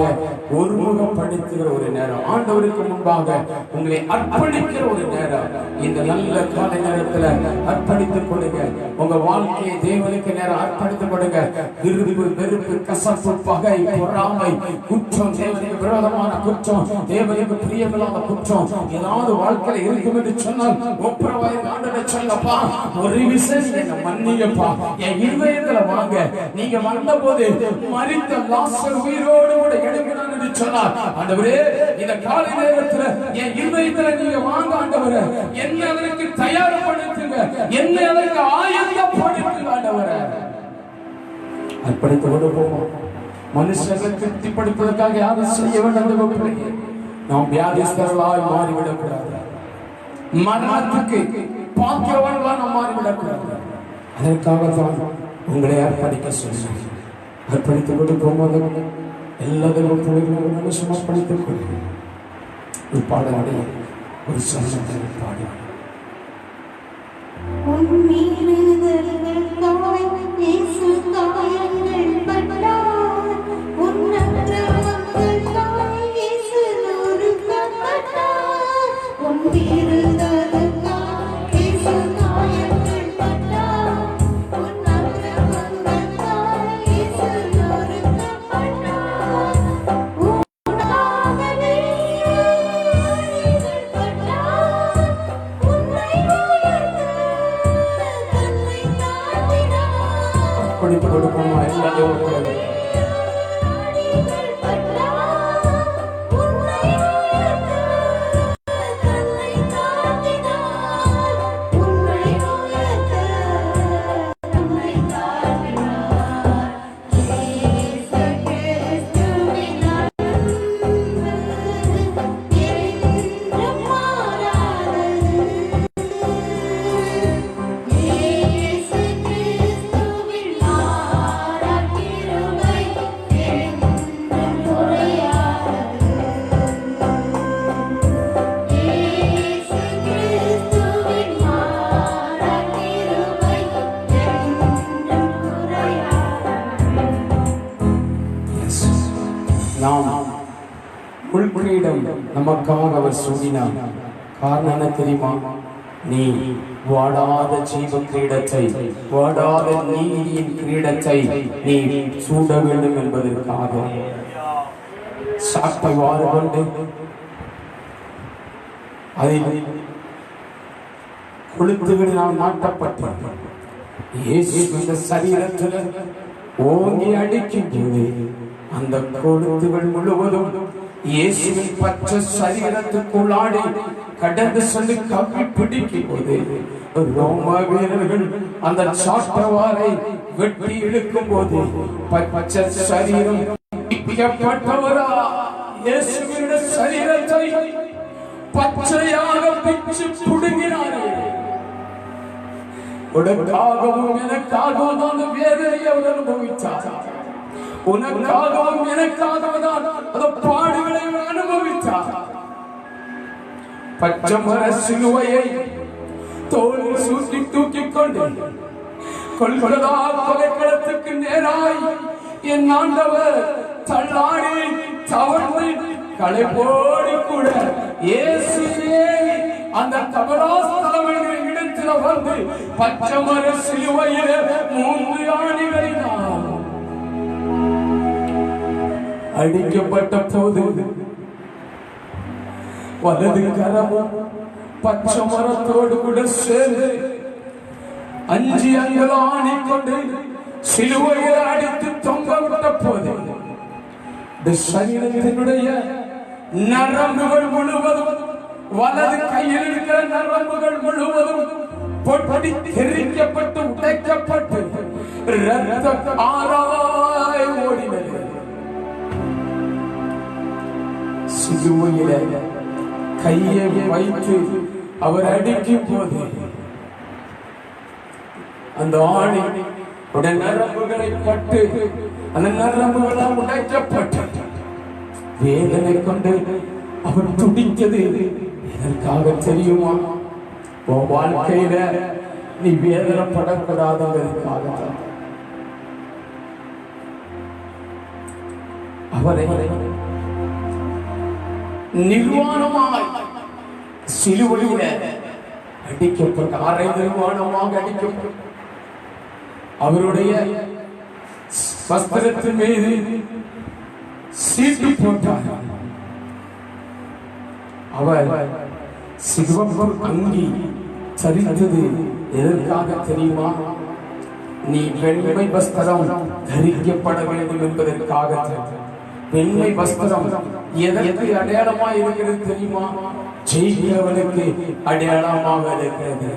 ஒருமுகப்படுத்துகிற ஒரு நேரம், ஆண்டவருக்கு முன்பாக உங்களை அர்ப்பணிக்கிற ஒரு நேரம். இந்த நல்ல காலை நேரத்தில் அர்ப்பணித்துக் கொடுங்க. உங்க வாழ்க்கையை தேவனுக்கு நேரம் அர்ப்பணித்துக் கொடுங்க. விருப்பு, வெறுப்பு, கசப்பு, பகை, பொறாமை, குற்றம், தேவனுக்கு விரோதமான குற்றம், தேவனுக்கு பிரியமில்லாத குற்றம் ஏதாவது வாழ்க்கையில இருக்கும் என்று சொன்னால் ஒப்புரவாய் ஆண்டவரை சொல்லப்பா, ஒரு விஷயம் என்ன மன்னியப்பா, என் இருதயத்துல வாங்க. நீங்க வந்த போது மரித்த லாசர் உயிரோடு கூட எழுப்பினான் என்று சொன்னார். ஆண்டவரே, இந்த காலை நேரத்துல என் இருதயத்துல நீங்க வாங்க ஆண்டவரே, என்ன அதற்கு தயார்படுத்துங்க, என்ன அதற்கு ஆயத்தப்படுத்துங்க ஆண்டவரே. அர்ப்பணித்து கொடுப்போம். மனுஷர்களை திருப்திப்படுத்துவதற்காக யாரும் செய்ய வேண்டும். நாம் வியாதிஸ்தர்களாய் மாறிவிடக்கூடாது, மரணத்துக்கு பாத்திரவான்களா நாம் மாறிவிடக்கூடாது. அதற்காகத்தான் உங்களை அர்ப்பணிக்க சொல்லுங்கள். அர்ப்பணித்துக் கொண்டு போகும்போது எல்லாத்தையும் சமர்ப்பணித்துக் கொள்ளுங்கள். ஒரு பாடலுடைய ஒரு சரணத்தை பாடி உன் நல்லது. நாம் உள்கிரீடம் நமக்காக அவர் சூடினார். காரணம் என்ன தெரியுமா? நீ வாடாத ஜீவ கிரீடத்தை, வாடாத நீதியின் கிரீடத்தை நீ சூட வேண்டும் என்பதற்காக சாட்டை வாறு கொண்டு அதில் கொளுத்துகள் நாம் மாட்டப்பட்ட இயேசு இந்த சரீரத்தில் ஓங்கி அடிக்கும் போது அந்த கொளுத்துகள் முழுவதும் இயேசுவின் பச்சை சரீரத்துக்குள்ளாடி கடந்து சொல்லி கப்பி பிடிக்கும் போது ரோம வீரர்கள் அந்த சாட்டவாரை வெட்டி இழுக்கும் போது பச்சை சரீரம் பிடிக்கப்பட்டவரா இயேசுவின் சரீரத்தை பச்சையாக பிச்சு புடுங்கினார்கள். உனக்காகவும் எனக்காகவும் அந்த வேதனையை அவர் அனுபவித்தார். உனக்காகவும் எனக்காகவும் தான் அந்த பாடுகளை அனுபவித்தார். பச்சமர சிலுவையை தோளில் சுற்றி தூக்கிக் கொண்டு கொல்கொலா கொலைக்களத்துக்கு நேராய் என் ஆண்டவர் தள்ளாடி தவழ்ந்து களைப்போடு கூட இயேசுவே அந்த கபராஸ்தலమైన இடத்தில் வந்து பச்சமர சிலுவையில் 3 ஆணிகளினால் அடிக்கப்பட்ட போது வலது கரமும் பச்சை மரத்தோடு கூட சேர்ந்து 5 அங்குல ஆணி கொண்டு சிலுவையில் அடித்து தொங்கவிட்ட போது சரீரத்தினுடைய நரம்புகள் முழுவதும், வலது கையில் இருக்கிற நரம்புகள் முழுவதும் பொட்டி தெரிக்கப்பட்டு உடைக்கப்பட்டு இரத்த ஆறாய் ஓடினது. சிலுவையில கையை வைத்து அவர் அடிக்கும் போது அந்த ஆணி நரம்புகளை பட்டு அந்த நரம்புகளால் உடைக்கப்பட்டு வேதனை கொண்டு அவர் துடித்தது எதற்காக தெரியுமா? வாழ்க்கையில நீ வேதனைப்படக்கூடாதுங்கிறதுக்காக அவரை நிர்வாணமாய் சிலுவையில அடிக்கப்பட்ட அரை நிர்வாணமாக அடிக்கப்பட்ட அவருடைய வஸ்திரத்தின் மீது சீட்டு போட்டார். அவர் சிவப்பு அங்கி சரிந்தது எதற்காக தெரியுமா? நீ வெண்மை வஸ்திரம் தரிக்கப்பட வேண்டும் என்பதற்காக. வெண்மை வஸ்திரம் எதற்கு அடையாளமாக இருக்கிறது தெரியுமா? ஜெயிக்கிறவனுக்கு அடையாளமாக இருக்கிறது.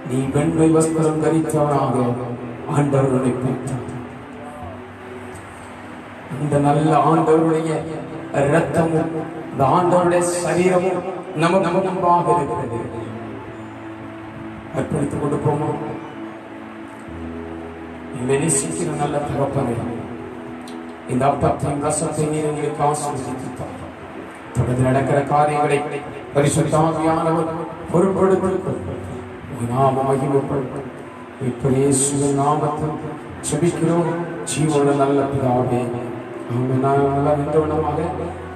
நீ வெண்மை வஸ்திரம் தரித்தவனாக ஆண்டவர்களை பெற்றார். இந்த நல்ல ஆண்டவருடைய இரத்தமும் இந்த ஆண்டவருடைய சரீரமும் நமக்கு முன்பாக இருக்கிறது. அர்ப்பணித்துக் கொடுப்போமா? நேசிக்கிற நல்ல தகப்பனே, இந்த அப்பத்தையும் ரசத்தை நீர் எங்களுக்கு ஆசீர்வதித்தார். தொடர்ந்து நடக்கிற காரியங்களை பரிசுத்த ஆவியானவர் பொறுப்பெடுத்து நாம மகிமைப்படும் இயேசுவின் நாமத்தில் ஜெபிக்கிறோம். ஜீவனுள்ள நல்ல பிதாவே,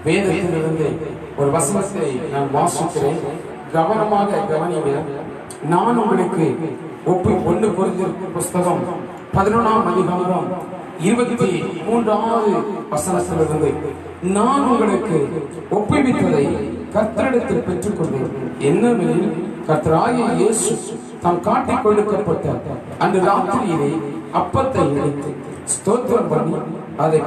வேதத்திலிருந்து ஒரு வசனத்தை நான் வாசிக்கிறேன். கவனமாக கவனிங்க. நான் உங்களுக்கு 1 கொரிந்தியர் புஸ்தகம் 11ஆம் அதிகாரம் 23வது வசனத்திலிருந்து நான் உங்களுக்கு ஒப்புவித்ததை கர்த்தரிடத்தில் பெற்றுக்கொண்டேன். என்னவெனில் கர்த்தராகிய இயேசு தாம் காட்டிக் கொடுக்கப்பட்ட அந்த ராத்திரியிலே அப்பத்தை எடுத்து ஸ்தோத்திரம் பண்ணி அதை